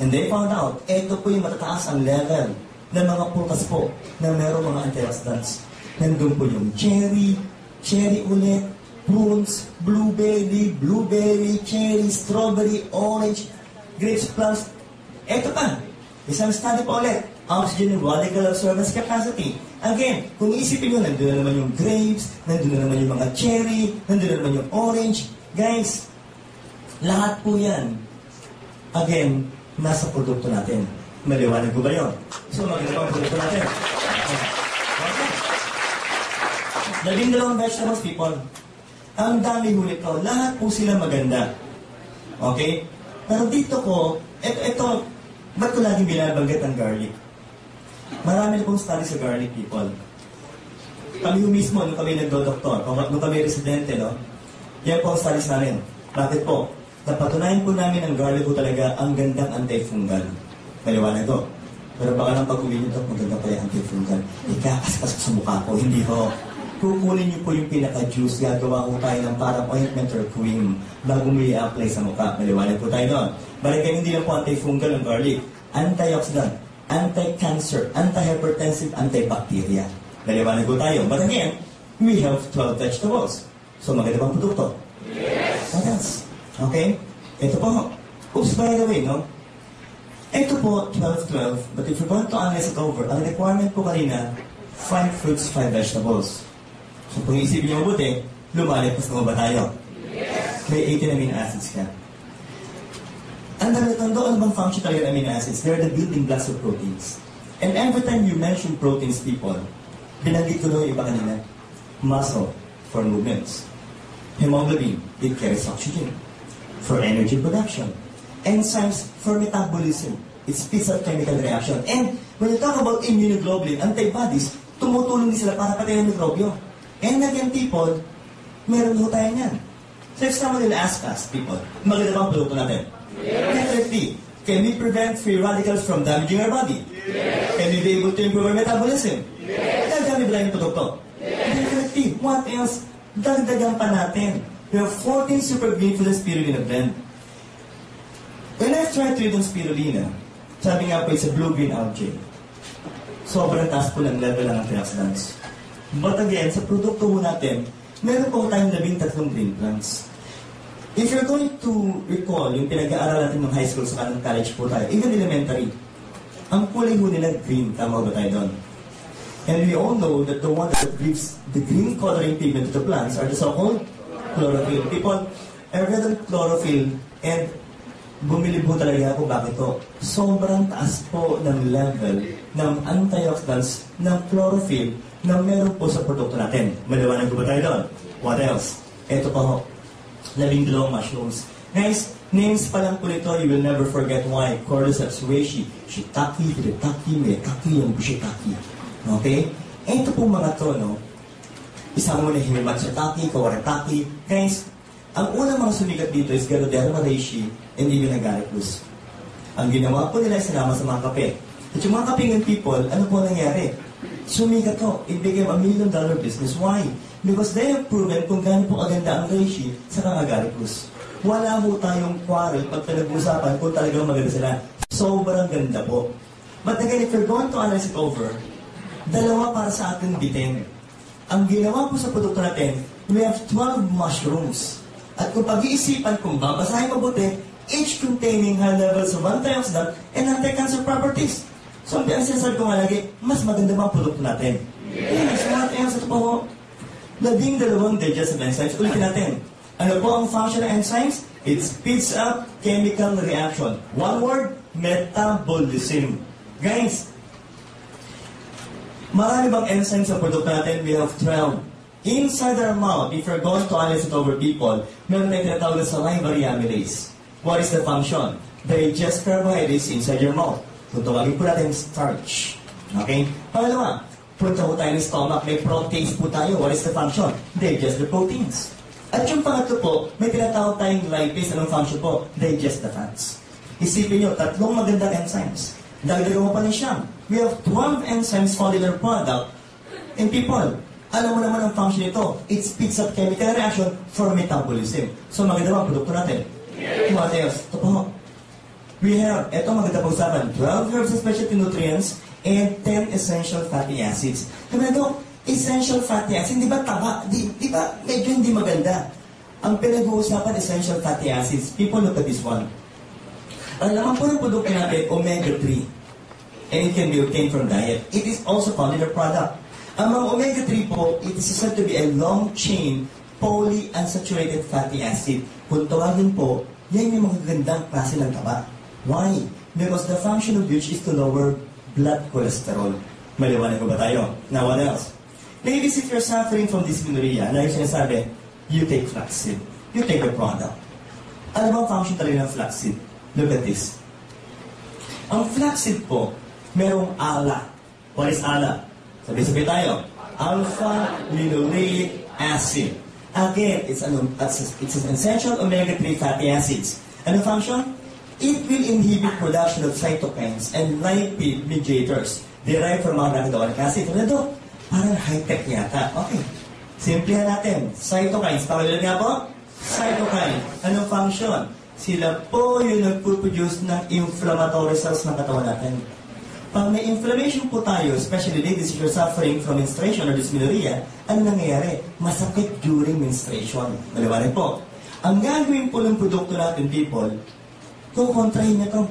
And they found out, ito po yung matataas ang level ng mga prutas po na meron mga antioxidants. Nandun po yung cherry, cherry ulit, prunes, blueberry, cherry, strawberry, orange, grapes, plums. Ito pa, isang study pa ulit, oxygen radical absorbance capacity. Again, kung isipin nyo, nandun na naman yung grapes, nandun na naman yung mga cherry, nandun na naman yung orange. Guys, lahat po yan, again, nasa produkto natin. Maliwanag ko ba yun? So, maganda ang produkto natin. Okay. 12 vegetables, people. Ang dami hulit ko. Lahat po sila maganda. Okay? Pero dito ko, ito, ba't ko laging binabanggit ang garlic? Marami na pong study sa garlic, people. Kami mismo, nung kami nagdo-doktor, nung kami residente, no? Yan po ang studies namin. Bakit po? Napatunayan po namin ang garlic po talaga ang gandang antifungal. Maliwanag ko. Pero baka lang pag-uwi nyo, maganda pa yung antifungal. Ikakaskas sa mukha ko. Hindi ho. Kukunin niyo po yung pinaka-juice, gagawa ko tayo ng parang ointment or cream bago mo i-apply sa mukha. Maliwanag po tayo doon. Balikan, hindi lang po antifungal ng garlic. Antioxidant, anti-cancer, anti-hypertensive, antibacteria. Maliwanag po tayo. But again, we have 12 vegetables. So maganda bang produkto? Yes! What else? Okay? Ito po. Oops, by the way, no? Ito po, 12-12. But if you're going to analyze it over, ang requirement po kanina, 5 fruits, 5 vegetables. So kung isipin niyo mabuti, lumalipas na ba tayo? Yes! May 18 amino acids ka. Ang doon bang function talaga ng amino acids? They're the building blocks of proteins. And every time you mention proteins, people, binanggit ko yung iba kanina. Muscle, for movements. Hemoglobin, it carries oxygen. For energy production. Enzymes, for metabolism. It speeds up chemical reaction. And when you talk about immunoglobulin, antibodies, tumutulong din sila para patayin ang mikrobyo. And again, people, meron ho tayo niyan. So if someone will ask us, people, maganda bang produkto natin? Yes. Definitely. Can we prevent free radicals from damaging our body? Yes. Can we be able to improve our metabolism? Yes. Dagdagan ba yung produkto? Yes. Definitely. What else? Dagdagan pa natin. We have 14 super greenful spirulina blend. When I tried to read on spirulina, sabi nga po, it's a blue-green algae. Sobrang taas po ng level ng antioxidants. But again, sa produkto mo natin, meron po tayong 13 green plants. If you're going to recall, yung pinag-aaral natin ng high school sa kanang college po tayo, even elementary, ang kulay ho nila green, tama ba tayo doon? And we all know that the one that gives the green coloring pigment to the plants are the so-called chlorophyll. People, I read on chlorophyll and bumili po talaga ako bakit to. Sobrang taas po ng level ng antioxidants ng chlorophyll na meron po sa produkto natin. Maliwanag ko ba tayo doon? What else? Ito pa ho. 12 mushrooms. Guys, names pa lang po nito, you will never forget why. Cordyceps reishi, shiitake, hiratake, meitake, yung shiitake. Okay? Ito po mga to, no? Isang muna himatsatake, kawaratake. Guys, ang unang mga sumigat dito is Ganoderma reishi and even agaricus. Ang ginawa po nila is sinama sa mga kape. At yung mga kapingan people, ano po nangyari? Sumigat to. It became $1 million business. Why? Because they have proven kung gaano po aganda ang reishi sa agaricus. Wala po tayong quarrel pag pinag-usapan kung talagang maganda sila. Sobrang ganda po. But again, if you're going to analyze it over, dalawa para sa ating bitin. Ang ginawa po sa produkto natin, we have 12 mushrooms. At kung pag-iisipan, kung babasahin mabuti, each containing high levels of antioxidant and anti-cancer properties. So, ang sinasabi ko nga lagi, mas maganda ba ang produkto natin? Yes, what else? Ito po ho. 12 digestive enzymes. Ulitin natin. Ano po ang function ng enzymes? It speeds up chemical reaction. One word, metabolism. Guys, marami bang enzymes sa produkto natin? We have 12. Inside our mouth, if you're going to analyze it over people, meron na tinatawag na salivary amylase. What is the function? Digest carbohydrates inside your mouth. Kung tawagin po natin starch. Okay? Pangalawa, punta po tayo ng stomach, may proteins po tayo. What is the function? Digest the proteins. At yung pangatlo po, may tinatawag tayong lipase. Anong function po? Digest the fats. Isipin nyo, 3 magandang enzymes. Dagdagan mo pa rin siyang. We have 12 enzymes found in our product. And people, alam mo naman ang function nito. It speeds up chemical reaction for metabolism. So maganda ba ang produkto natin? Yes. What else? Ito po. We have, ito maganda pa usapan, 12 herbs and specialty nutrients and 10 essential fatty acids. Kaya ito, essential fatty acids, di ba taba? Di ba medyo hindi maganda? Ang pinag-uusapan, essential fatty acids. People, look at this one. Ang laman po ng produkto natin, omega-3. And it can be obtained from diet. It is also found in the product. Ang mga omega-3 po, it is said to be a long-chain polyunsaturated fatty acid. Kung tawagin po, yan yung mga gandang klase ng taba. Why? Because the function of which is to lower blood cholesterol. Maliwanag ko ba tayo? Now, what else? Ladies, if you're suffering from dysmenorrhea, na yung sinasabi, you take flaxseed. You take the product. Ano ba ang function talaga ng flaxseed? Look at this. Ang flaxseed po, merong ala. What is ALA? Sabi-sabi tayo. Alpha-linoleic acid. Again, it's an essential omega-3 fatty acids. Ano function? It will inhibit production of cytokines and lipid mediators derived from arachidonic acid. Ano ito? Parang high-tech yata. Okay. Simplihan natin. Cytokines. Pakilulan nga po? Cytokine. Anong function? Sila po yung nagpuproduce ng inflammatory cells ng katawan natin. Pag may inflammation po tayo, especially ladies if you're suffering from menstruation or dysmenorrhea, ano nangyayari? Masakit during menstruation. Maliwanag po. Ang gagawin po ng produkto natin, people, kukontrahin niya to.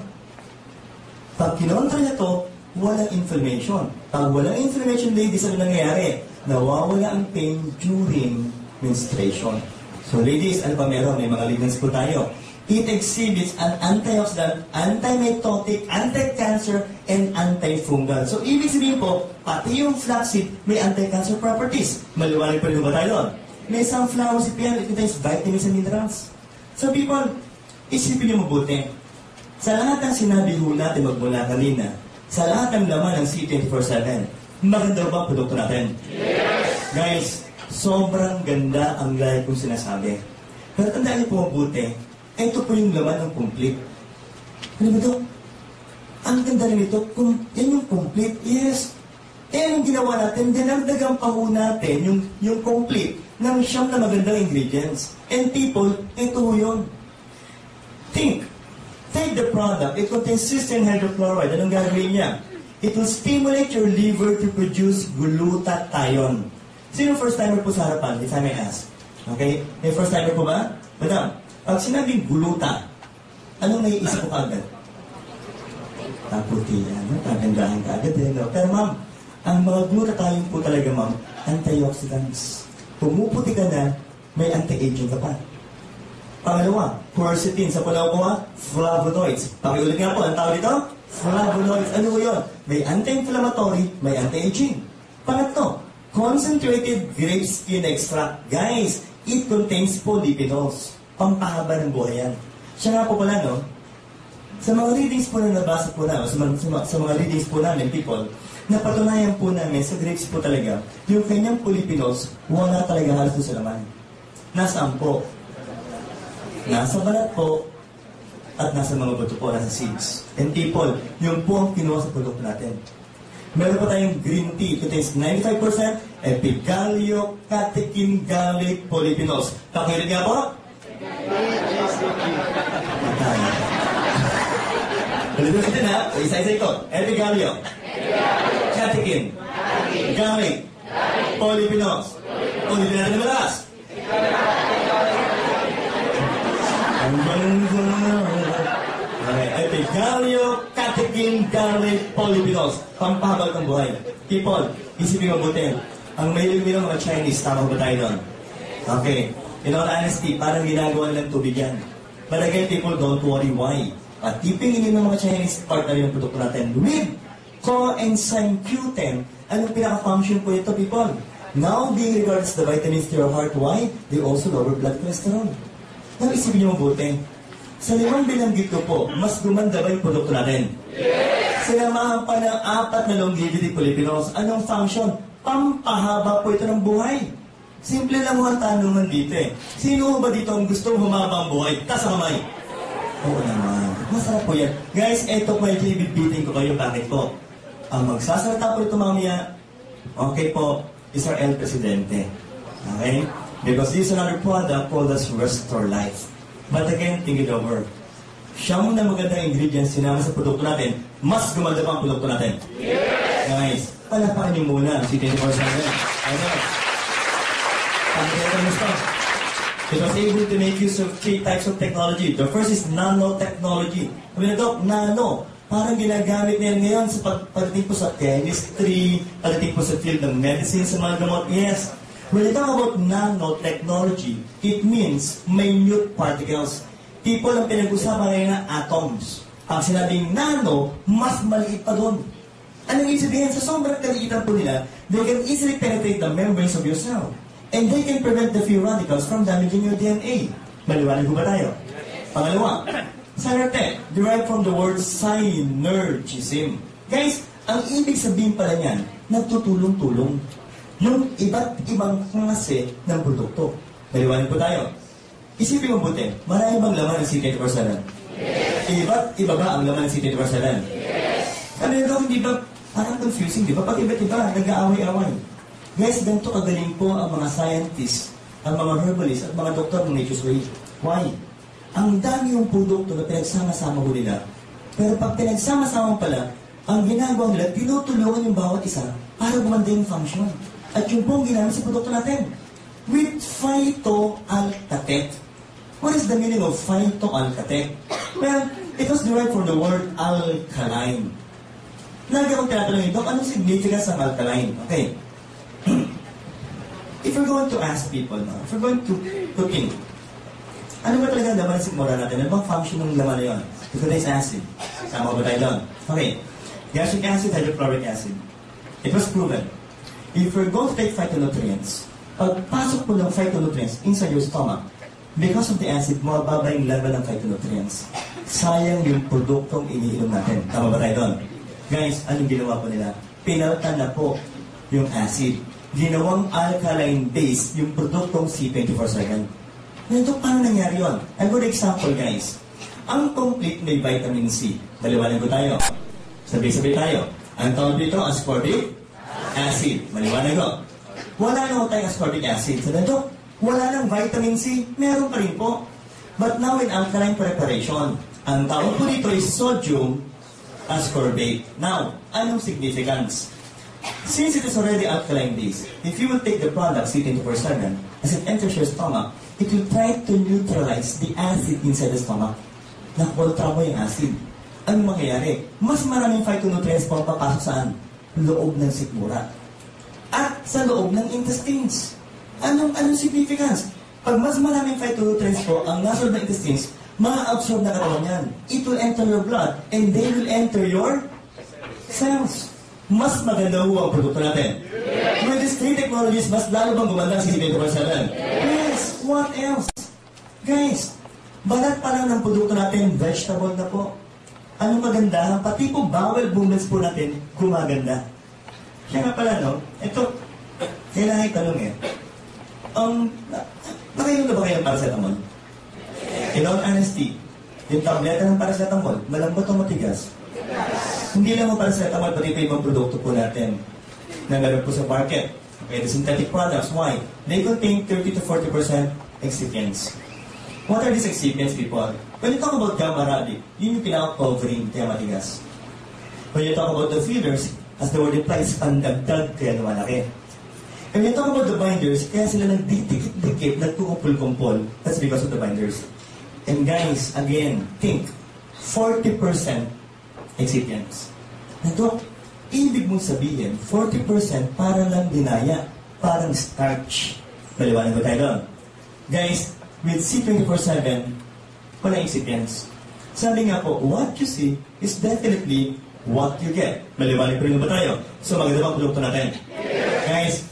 Pag kinontra niya to, walang inflammation. Pag walang inflammation, ladies, ano nangyayari? Nawawala ang pain during menstruation. So ladies, ano pa meron? May mga ligands po tayo. It exhibits an antioxidant, antimitotic, anti-cancer, and antifungal. So ibig sabihin po, pati yung flaxseed may anti-cancer properties. Maliwanag pa rin ba tayo doon? May sunflower seed yan, it contains vitamins and minerals. So people, isipin niyo mabuti. Sa lahat ng sinabi ho natin magmula kanina, sa lahat ng laman ng C24/7, maganda ba ang produkto natin? Yes! Guys, sobrang ganda ang gaya kong sinasabi. Pero tandaan niyo po mabuti, ito po yung laman ng complete. Ano ba ito? Ang ganda rin ito, yan yung complete. Yes! Ang ginawa natin, dinagdagan pa ho natin yung complete ng siyam na magandang ingredients. And people, ito ho yun. Take the product. It contains cysteine hydrochloride. Anong gagawin niya? It will stimulate your liver to produce glutathione. Sino first timer po sa harapan? If I may ask. Okay? May first timer po ba? Madam, pag sinabing gluta, anong naiisip ko agad? Kaputihan, kagandahan ka agad din. No? Pero ma'am, ang mga glutathione po talaga ma'am, antioxidants. Pumuputi ka na, may anti-aging ka pa. Pangalawa, quercetin. Sa palaw ko flavonoids. Pakiulit nga po, ang tawag dito? Flavonoids. Ano ko yun? May anti-inflammatory, may anti-aging. Pangatlo, concentrated grape skin extract. Guys, it contains polyphenols. Pampahaba ng buhay yan. Siya nga po pala, no? Sa mga readings po na nabasa po namin, sa mga readings po namin, people, napatunayan po namin sa grapes po talaga, yung kanyang polyphenols, wala talaga halos sa laman. Nasaan po? Nasa balat po, at nasa mga buto po, nasa seeds. And people, yung po ang kinuha sa produkto natin. Meron pa tayong green tea. It contains 95% epigallio, catechin, garlic, polyphenols. Pakirin nga po? Ulit natin ha. Isa-isa ito. Epigallio, catechin, garlic, polyphenols. Ulitin natin na malas. Epigallio, catechin, garlic, polyphenols. Pampahabag ng buhay. People, isipin mabuti. Ang mahilig ng mga Chinese, tama ba tayo doon? Okay. In all honesty, parang ginagawa nilang tubig yan. But again, people, don't worry why. At tipingin ng mga Chinese partner yung produkto natin with coenzyme Q10. Anong pinaka-function po ito, people? Now, being regards the vitamins to your heart, why? They also lower blood cholesterol. Now, isipin niyo mabuti. Sa 5 binanggit ko po, mas gumanda ba yung produkto natin? Yes! Sinamahan pa ng 4 na longevity polyphenols. Anong function? Pampahaba po ito ng buhay. Simple lang mo ang tanungan dito eh. Sino ba dito ang gustong humaba ang buhay? Taas ang kamay. Oo naman. Masarap po yan. Guys, eto po yung ibigbitin ko kayo. Bakit po? Ang magsasalita po ito mamaya, okay po, is our El Presidente. Okay? Because this is another product called as Restore Life. But again, think it over. Siyam na magandang ingredients sinama sa produkto natin, mas gumanda pa ang produkto natin. Yes! Guys, palapakan niyo muna ang C24/7. Ano? It was able to make use of 3 types of technology. The first is nanotechnology. Sabi na Doc, nano. Parang ginagamit niya ngayon sa pagdating po sa chemistry, pagdating po sa field ng medicine, sa mga gamot. Yes. When you talk about nanotechnology, it means minute particles. People ang pinag-usapan ngayon na atoms. Pag sinabing nano, mas maliit pa doon. Anong ibig sabihin? Sa sobrang kaliitan po nila, they can easily penetrate the membranes of your cell. And they can prevent the free radicals from damaging your DNA. Maliwanag ba tayo? Pangalawa, Cyanotech, derived from the word synergism. Guys, Ang ibig sabihin pala niyan, nagtutulong-tulong yung iba't ibang klase ng produkto. Naliwanag po tayo. Isipin mo buti, marami bang laman ng C24/7? Iba't iba ba ang laman ng C24/7? Ano yun, hindi ba parang confusing, di ba? Pag iba't iba, nag-aaway-away. Guys, ganito kagaling po ang mga scientists, ang mga herbalists, at mga doktor ng Nature's Way. Why? Ang dami yung produkto na pinagsama-sama ko nila. Pero pag pinagsama-sama pala, ang ginagawa nila, tinutulungan yung bawat isa para gumanda yung function. At yung pong ginamit sa produkto natin. With phytoalkatech. What is the meaning of phytoalkatech? Well, it was derived from the word alkaline. Lagi akong tinatanong ito, anong significance ng alkaline? Okay. If we're going to ask people now, if we're going to think, ano ba talaga laman ng sikmura natin? Ano bang function ng laman na yun? Ito is acid. Sama ba tayo doon? Okay. Gastric acid, hydrochloric acid. It was proven. If we're going to take phytonutrients, pagpasok po ng phytonutrients inside your stomach, because of the acid, mababa yung level ng phytonutrients. Sayang yung produktong iniinom natin. Tama ba tayo doon? Guys, anong ginawa po nila? Pinalitan na po yung acid. Ginawang alkaline base yung produktong C24/7. Ganito, paano nangyari yun? A good example, guys. Ang complete may vitamin C. Maliwanag ko tayo. Sabi-sabi tayo. Ang tawag dito, ascorbic acid. Maliwanag ko. Wala na tayong ascorbic acid. So, ganito, wala nang vitamin C. Meron pa rin po. But now in alkaline preparation, ang tawag po dito is sodium ascorbate. Now, anong significance? Since it is already alkaline base, if you will take the product C24/7, as it enters your stomach, it will try to neutralize the acid inside the stomach. Nakontra mo yung acid. Ano mangyayari? Mas maraming phytonutrients po ang papasok saan? Loob ng sikmura. At sa loob ng intestines. Anong significance? Pag mas maraming phytonutrients po ang nasa loob ng intestines, ma-absorb na katawan yan. It will enter your blood and they will enter your cells. Mas maganda ho ang produkto natin. With these three technologies, mas lalo bang gumanda sa C24/7? Yes! What else? Guys, balat pa lang ng produkto natin, vegetable na po. Anong maganda? Pati po bowel movements po natin, gumaganda. Kaya nga pala, no? Ito, kailangan itanong eh. Nakainom na ba kayo ng paracetamol? In all honesty, yung tableta ng paracetamol, malambot o matigas? Hindi lang mo paracetamol, pati ito ibang produkto po natin na meron po sa market. Okay, the synthetic products, why? They contain 30 to 40% excipients. What are these excipients, people? When you talk about gamma radic, yun yung pinaka-covering kaya matigas. When you talk about the fillers, as the word implies, pandagdag kaya lumalaki. And when you talk about the binders, kaya sila nagdidikit-dikit, nagkukumpul-kumpul. That's because of the binders. And guys, again, think, 40% excipients. Nandok, ibig mong sabihin, 40% parang lang dinaya, parang starch. Maliwanag ko tayo doon. Guys, with C24/7, walang excipients. Sabi nga po, what you see is definitely what you get. Maliwanag ko rin ba tayo? So, maganda bang produkto natin? Guys,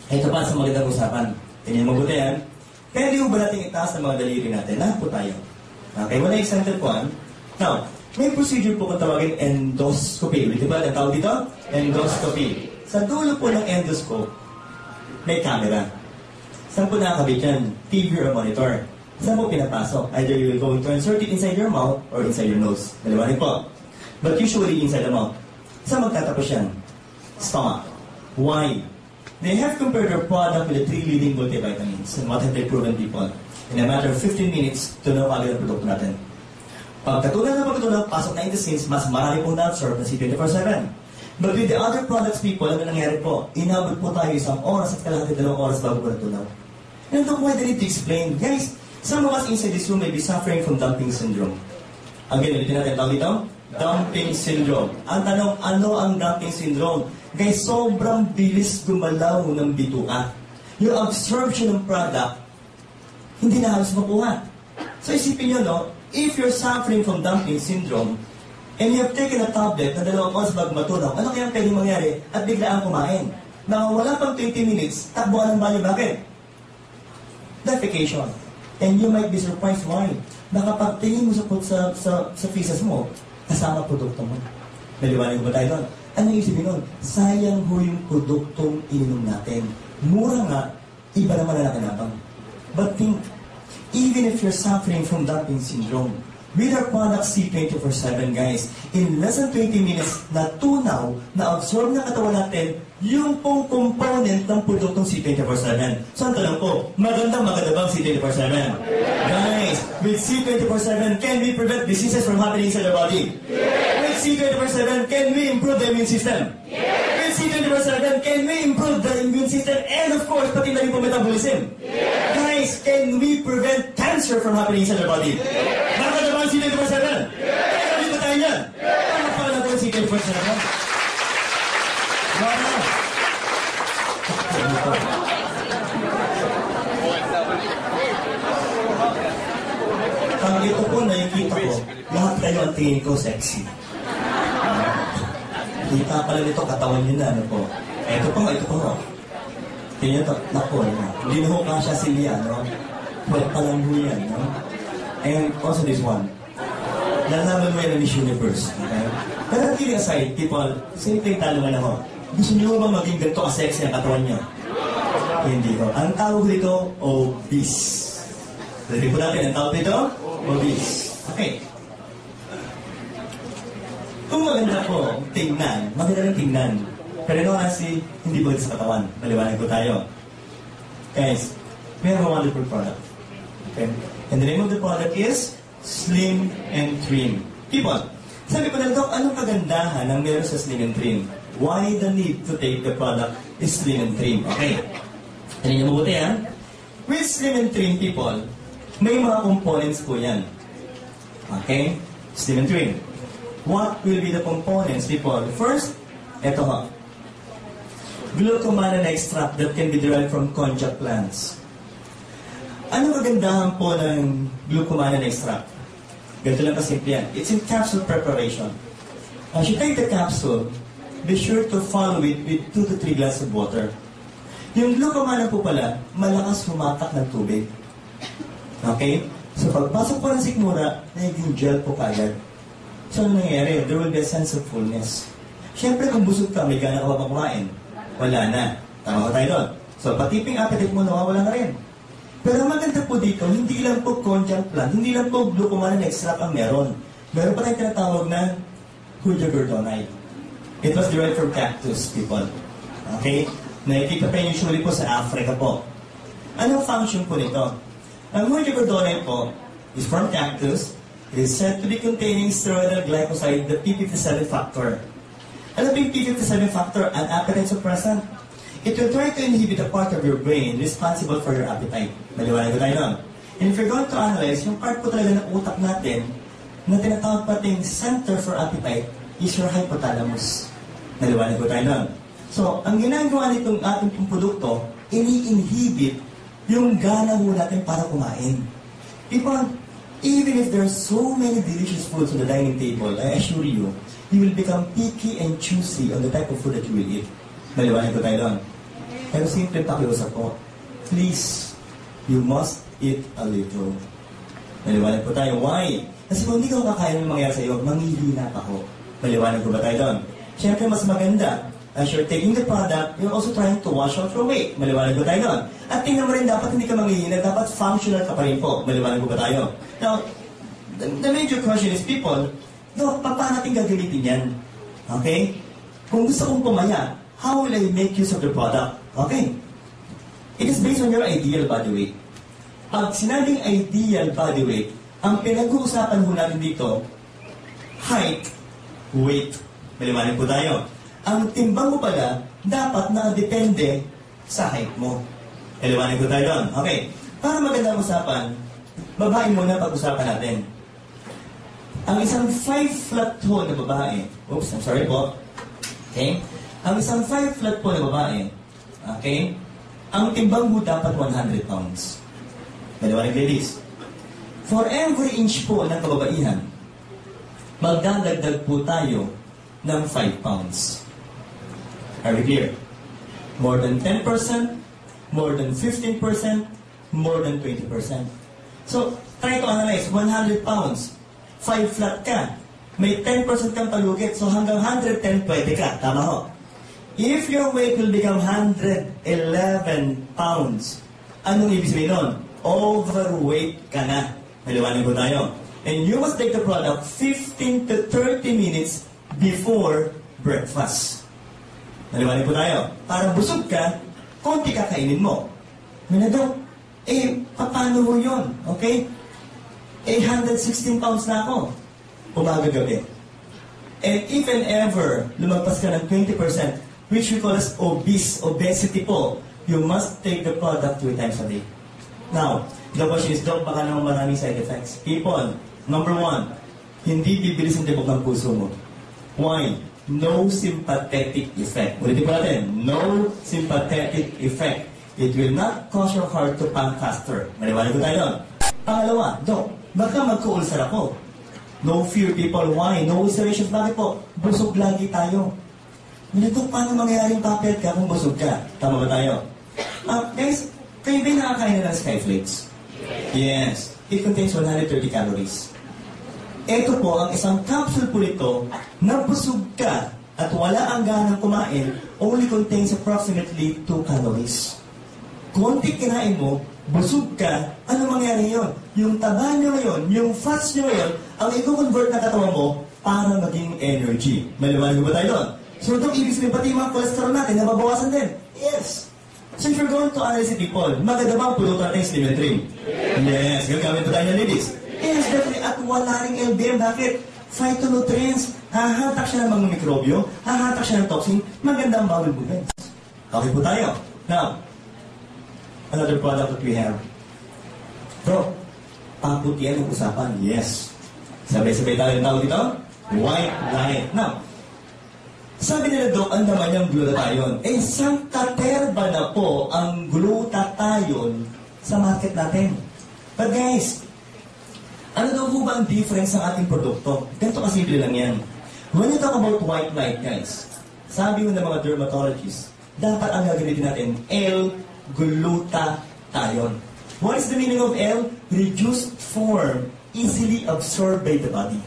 ito pa sa magandang usapan. Tingnan mo buti yan. Pwede mo ba natin itaas ng mga daliri natin? Lahat po tayo. Okay, wala example po. Now, may procedure po kung tawagin endoscopy. Di ba? Ang tawag dito? Endoscopy. Sa dulo po ng endoscope, may camera. Saan po nakakabit yan? TV or monitor. Saan po pinapasok? Either you will go to insert it inside your mouth or inside your nose. Maliwanag po. But usually inside the mouth. Saan magtatapos yan? Stomach. Why? They have compared their product with the 3 leading multivitamins. And what have they proven, people? In a matter of 15 minutes, ito na ang produkto natin. Pagkatunan na pagkatunan, pasok na intestines, mas marami pong na-absorb na C24/7. But with the other products, people, ano nangyari po? Inabot po tayo 1 oras at kalahati 2 oras bago po natunaw. And don't why they need to explain. Guys, some of us inside this room may be suffering from dumping syndrome. Again, ulitin natin, tawag dito? Dumping syndrome. Ang tanong, ano ang dumping syndrome? Guys, sobrang bilis gumalaw ng bituka. Yung absorption ng product, hindi na halos makuha. So isipin nyo, no? If you're suffering from dumping syndrome, and you have taken a tablet na 2 oras bago matunaw, ano kaya pwedeng mangyari? At biglaan kumain. Na wala pang 20 minutes, takbuhan ng banyo. Bakit? Defecation. And you might be surprised why. Baka pagtingin mo sa feces mo, kasama produkto mo. Naliwanag ba tayo doon? Ano isipin nun? Sayang ho yung produktong ininom natin. Mura nga, iba naman na nakinabang. But think, even if you're suffering from dumping syndrome, with our product C24/7, guys, in less than 20 minutes, natunaw, na-absorb ng katawan natin yung pong component ng produktong C24/7. So, ang tanong ko, maganda bang C24/7? Guys, with C24/7, can we prevent diseases from happening inside the body? With C24/7, can we improve the immune system? With C24/7, can we improve the immune system? And of course, pati na rin po metabolism. Guys, can we prevent cancer from happening inside the body? Maganda ba ang C24/7? Kaya kami ba tayo yan? Ano pa na po ang C24/7? Wow! Pag ito po nakikita ko, lahat kayo ang tingin ko sexy. Kita pala nito, katawan nyo na, ano po. Ito po nga, ito po nga. Tingnan ito, naku, hindi na ho kasya si Lia, no? Pwede palang ho yan, no? And also this one. Lalaman mo yan ang Miss Universe, okay? Pero kidding aside, people, sino kayo talungan ako? Gusto nyo ba maging ganito ka-sexy ang katawan nyo? Hindi ko. Ang tawag dito, obese. Pwede po natin, ang tawag dito, obese. Okay. Kung maganda po, tingnan, maganda rin tingnan. Pero no, kasi hindi ba sa katawan? Maliwanag po tayo. Guys, we have a wonderful product. Okay? And the name of the product is Slim and Trim. People, sabi ko na ito, anong kagandahan ng meron sa Slim and Trim? Why the need to take the product is Slim and Trim? Okay. Ano niyo mabuti, ha? With Slim and Trim, people, may mga components po yan. Okay? Slim and Trim. What will be the components, people? First, ito ha. Glucomannan extract that can be derived from konjac plants. Ano kagandahan po ng glucomannan extract? Ganito lang kasimple yan. It's in capsule preparation. As you take the capsule, be sure to follow it with 2 to 3 glasses of water. Yung glucomannan po pala, malakas humatak ng tubig. Okay? So pagpasok po ng sikmura, naging gel po kaagad. So, ano nangyayari? There will be a sense of fullness. Siyempre, kung busog ka, may gana ka pa kumain. Wala na. Tama ko tayo doon. So, patiping appetite mo, nawawala na rin. Pero maganda po dito, hindi lang po konjac plant, hindi lang po glucomannan extract ang meron. Meron pa tayong tinatawag na Huja gordonite. It was derived from cactus, people. Okay? Nakikita pa yun usually po sa Africa po. Anong function po nito? Ang Huja gordonite po is from cactus. It is said to be containing steroidal glycoside, the P57 factor. Ano ba yung P57 factor? An appetite suppressant. It will try to inhibit a part of your brain responsible for your appetite. Maliwanag ko tayo nun. And if you're going to analyze, yung part po talaga ng utak natin na tinatawag pating center for appetite is your hypothalamus. Maliwanag ko tayo nun. So, ang ginagawa nitong ating produkto, ini-inhibit yung gana mo natin para kumain. Even if there are so many delicious foods on the dining table, I assure you, you will become picky and choosy on the type of food that you will eat. Maliwanag ko tayo doon. Pero simple pakiusap ko, please, you must eat a little. Maliwanag ko tayo. Why? Kasi kung hindi ko kakain ng mangyayari sa iyo, manghihina pa ko. Maliwanag ko ba tayo doon? Siyempre, mas maganda. As you're taking the product, you're also trying to wash out your weight. Maliwanag ko tayo doon. At tingnan mo rin, dapat hindi ka manghihina, dapat functional ka pa rin po. Maliwanag ko ba tayo? Now, the major question is, people, paano natin gagamitin yan? Okay? Kung gusto kong pumaya, how will I make use of the product? Okay? It is based on your ideal body weight. Pag sinabing ideal body weight, ang pinag-uusapan ho natin dito, height, weight. Maliwanag po tayo. Ang timbang mo pala, dapat nakadepende sa height mo. Maliwanag po tayo doon. Okay. Para magandang usapan, babae muna pag-usapan natin. Ang isang 5 flat ho na babae, oops, I'm sorry po. Okay? Ang isang 5 flat po na babae, okay? Ang timbang mo dapat 100 pounds. Maliwanag, ladies. For every inch po ng kababaihan, magdadagdag po tayo ng 5 pounds. Are we clear? More than 10%, more than 15%, more than 20%. So, try to analyze. 100 pounds. 5 flat ka. may 10% kang palugit. So hanggang 110 pwede ka. Tama ho? If your weight will become 111 pounds, anong ibig sabihin nun? Overweight ka na. Maliwanag po tayo. And you must take the product 15 to 30 minutes before breakfast. Maliwanag po tayo. Para busog ka, konti kakainin mo. Minado, paano mo yun? Okay? 116 pounds na ako. Umaga-gabi. And if and ever, lumagpas ka ng 20%, which we call as obesity po, you must take the product 3 times a day. Now, the question is, Doc, baka naman maraming side effects. People, number 1, hindi bibilis ang tibok ng puso mo. Why? No sympathetic effect. Ulitin po natin, no sympathetic effect. It will not cause your heart to pump faster. Maliwanag ko tayo doon. Pangalawa, Doc, baka magka-ulcer ako. No fear, people. Why? No ulcerations. Bakit po? Busog lagi tayo. Doc, paano mangyayaring papel ka kung busog ka? Tama ba tayo? Guys, kayo ba nakakain na ng Skyflakes? Yes. It contains 130 calories. Ito po, ang isang capsule po nito, na busog ka at wala ang ganang kumain, only contains approximately 2 calories. Konti kinain mo, busog ka, ano mangyari yun? Yung taba nyo ngayon, yung fats nyo ngayon, ang i-convert na katawan mo para maging energy. Maliwanag ba tayo doon? So itong ibig sabihin, pati yung mga cholesterol natin, nababawasan din. Yes. So if you're going to analyze it, people, maganda ba ang pulutan natin sa Limetrim? Yes. Gagamit pa tayo ng ladies. Yes, definitely. At wala rin LBM. Bakit? Phytonutrients. Hahatak siya ng mga mikrobyo. Hahatak siya ng toxin. Maganda ang bowel movements. Okay po tayo. Now, another product that we have. Bro, paputian ang usapan. Yes. Sabay-sabay tayo ng tawag dito. White light. Now, sabi nila, Doc, ang naman yung glutathione. Isang katerba na po ang glutathione sa market natin. But guys, ano daw po ba ang difference ng ating produkto? Ganito kasimple lang yan. When you talk about white light, guys, sabi mo ng mga dermatologists, dapat ang gagamitin natin, L-glutathione. What is the meaning of L? Reduced form, easily absorbed by the body.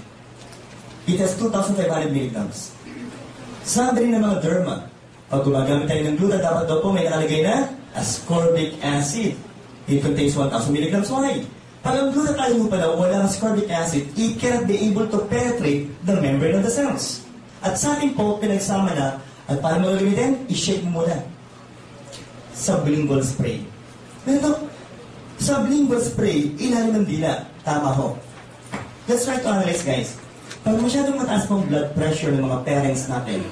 It has 2,500 milligrams. Sabi rin ng mga derma, pag gumagamit tayo ng gluta, dapat daw po may nakalagay na ascorbic acid. It contains 1,000 milligrams. Why? Pag ang glutathione mo pala, wala ascorbic acid, it cannot be able to penetrate the membrane of the cells. At sa ating po, pinagsama na, at para mo gagamitin, i-shake mo muna. Sublingual spray. Pero sublingual spray, ilalim ng dila. Tama ho. Let's try to analyze, guys. Pag masyadong mataas pong blood pressure ng mga parents natin,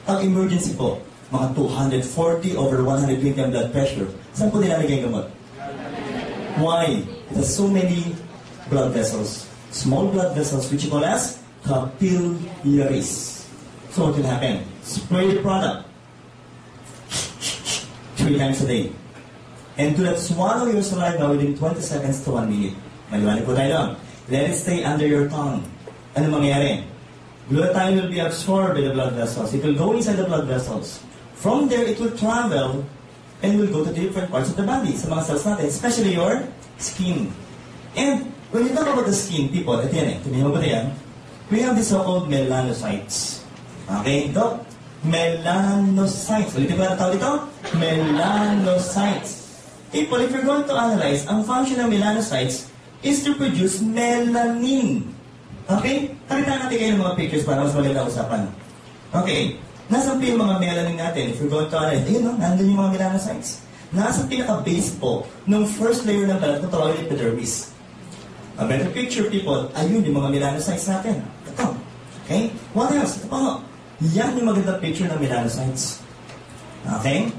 ang emergency po, mga 240 over 120 ang blood pressure, saan po nilalagay ang gamot? Why? It has so many blood vessels. Small blood vessels, which you call as capillaries. So what will happen? Spray the product 3 times a day. And do not swallow your saliva within 20 seconds to 1 minute. Maliwanag po tayo doon. Let it stay under your tongue. Ano mangyayari? Glutathione will be absorbed by the blood vessels. It will go inside the blood vessels. From there, it will travel and will go to different parts of the body, sa mga cells natin, especially your skin. And when you talk about the skin, people, ito yan tingnan mo ba yan? We have the so-called melanocytes. Okay, Doc? Melanocytes. Ulitin ko na tawag dito? Melanocytes. People, if you're going to analyze, ang function ng melanocytes is to produce melanin. Okay? Pakita natin kayo ng mga pictures para mas maganda usapan. Okay. Nasaan po yung mga melanin natin? If you're going to analyze, ayun, no? Nandun yung mga melanocytes. Nasa pinaka-base po ng first layer ng balat na tawagin epidermis. A better picture, people, ayun yung mga melanocytes natin. Ito. Okay? What else? Ito po. Yan yung magandang picture ng melanocytes. Okay?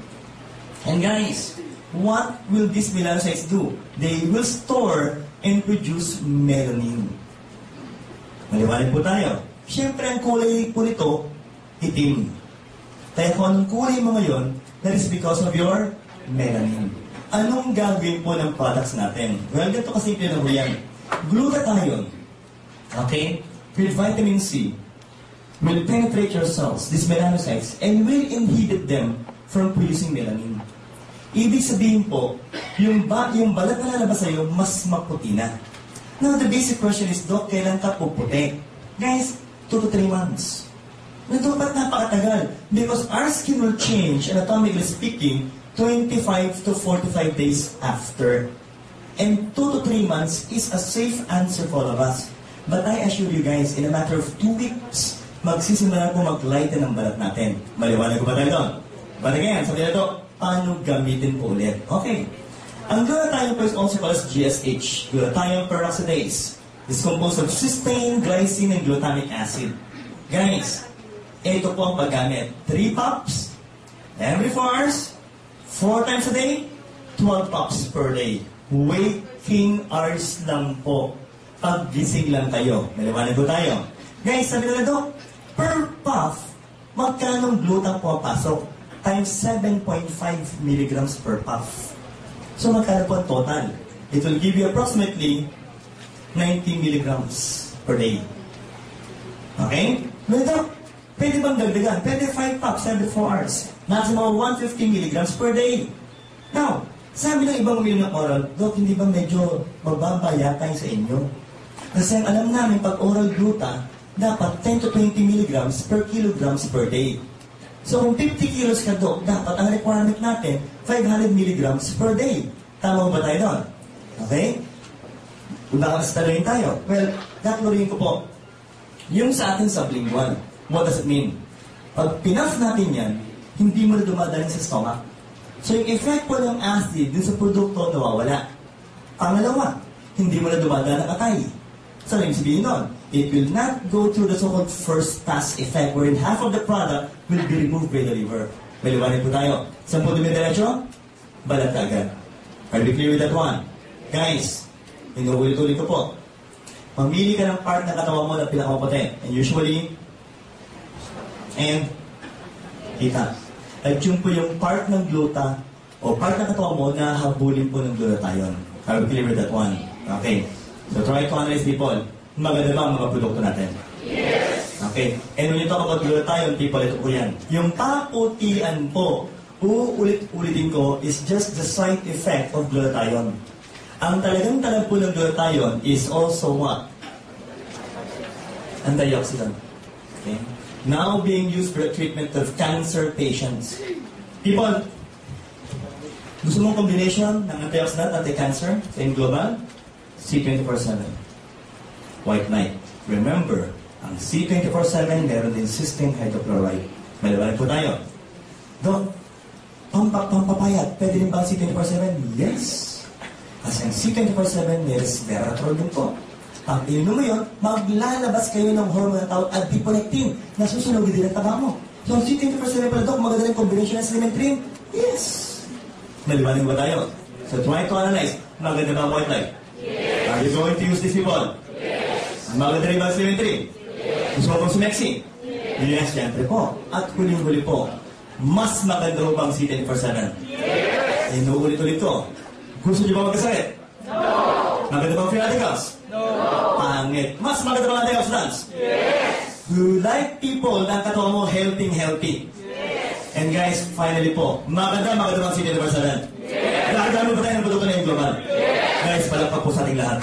And guys, what will these melanocytes do? They will store and produce melanin. Maliwanag po tayo. Siyempre, ang kulay po nito, itim. Kaya kung anong kulay mo ngayon, that is because of your melanin. Anong gagawin po ng products natin? Well, ganito kasi na po yan. Glutathione, okay, with vitamin C, will penetrate your cells, these melanocytes, and will inhibit them from producing melanin. Ibig sabihin po, yung balat na lalabas sa'yo, mas maputi na. Now, the basic question is, Doc, kailan ka puputi? Guys, 2 to 3 months. Ito, ba't napakatagal? Because our skin will change, anatomically speaking, 25 to 45 days after. And 2 to 3 months is a safe answer for all of us. But I assure you guys, in a matter of 2 weeks, magsisimula po mag-lighten ang balat natin. Maliwanag ko ba tayo doon? But again, sabi na ito, paano gamitin po ulit? Okay. Ang glutathione po is also called as GSH, glutathione peroxidase. It's composed of cysteine, glycine, and glutamic acid. Guys, ito po ang paggamit. 3 puffs every 4 hours, 4 times a day, 12 puffs per day. Waking hours lang po. Pag-gising lang kayo. Maliwanag po tayo. Guys, sabi na Dok, per puff, magkanong gluta po pasok? Times 7.5 milligrams per puff. So magkano po ang total? It will give you approximately 90 milligrams per day. Okay? Dok, pwede bang dagdagan? Pwede 5 puffs every 4 hours. Maximum 150 milligrams per day. Now, sabi ng ibang uminom ng oral, Dok, hindi ba medyo mababa yata yung sa inyo? Kasi ang alam namin, pag oral gluta, dapat 10 to 20 milligrams per kilograms per day. So kung 50 kilos ka, Dok, dapat ang requirement natin, 500 milligrams per day. Tama ba tayo doon? Okay? Kung nakakasitaluhin tayo. Well, tatlurin ko po. Yung sa atin sublingual, what does it mean? Pag pinaf natin yan, hindi mo na dumadaling sa stomach. So yung effect po ng acid dun sa produkto nawawala. Pangalawa, hindi mo na dumadaan ang atay. So yung sabihin nun, it will not go through the so-called first pass effect wherein half of the product will be removed by the liver. Maliwanag po tayo. Saan po dumidiretso? Balat agad. Are we clear with that one? Guys, inuulit-ulit ko po. Mamili ka ng part ng katawan mo na pinakamaputi. And usually, kita. At yun po yung part ng gluta o part ng katawan mo na habulin po ng glutathione. Are we clear with that one? Okay. So try to analyze people. Maganda ba ang mga produkto natin? Yes! Okay. And when you talk about glutathione, people, ito po yan. Yung paputian po, uulit-ulitin ko, is just the side effect of glutathione. Ang talagang talag po ng glutathione is also what? Antioxidant. Okay? Now being used for the treatment of cancer patients. People, gusto mong combination ng antioxidant, anti-cancer, sa global? C24/7. White Knight. Remember, ang C24/7 meron din cysteine hydrochloride. Maliwanag po tayo. Dok, pampapayat, pwede rin ba ang C24/7? Yes. Kasi ang C24/7 may resveratrol din po. Pag inom mo yun, maglalabas kayo ng hormone na tawag adiponectin na susunogin din ang taba mo. So ang C24/7 pala, Dok, maganda rin combination ng Slimin Trim? Yes. Maliwanag ba tayo? So try to analyze. Maganda ba ang White Knight? Yes. Are you going to use this, people? Yes. Maganda rin ba ang Slimin Trim? Yes. Gusto mo bang sumexy? Yes, siyempre po. At huling-huli po, mas maganda ho ba ang C24/7? Yes. Inuulit-ulit ko. Gusto niyo ba magkasakit? No. Maganda ba ang free radicals? No. Pangit. Mas maganda ba ang antioxidants? Yes. You like people na katawan mo healthy. Yes. And guys, finally po, maganda ba ang C24/7? Yes. Nakagano ba tayo ng produkto na yung global? Yes. Guys, palakpak po sa ating lahat.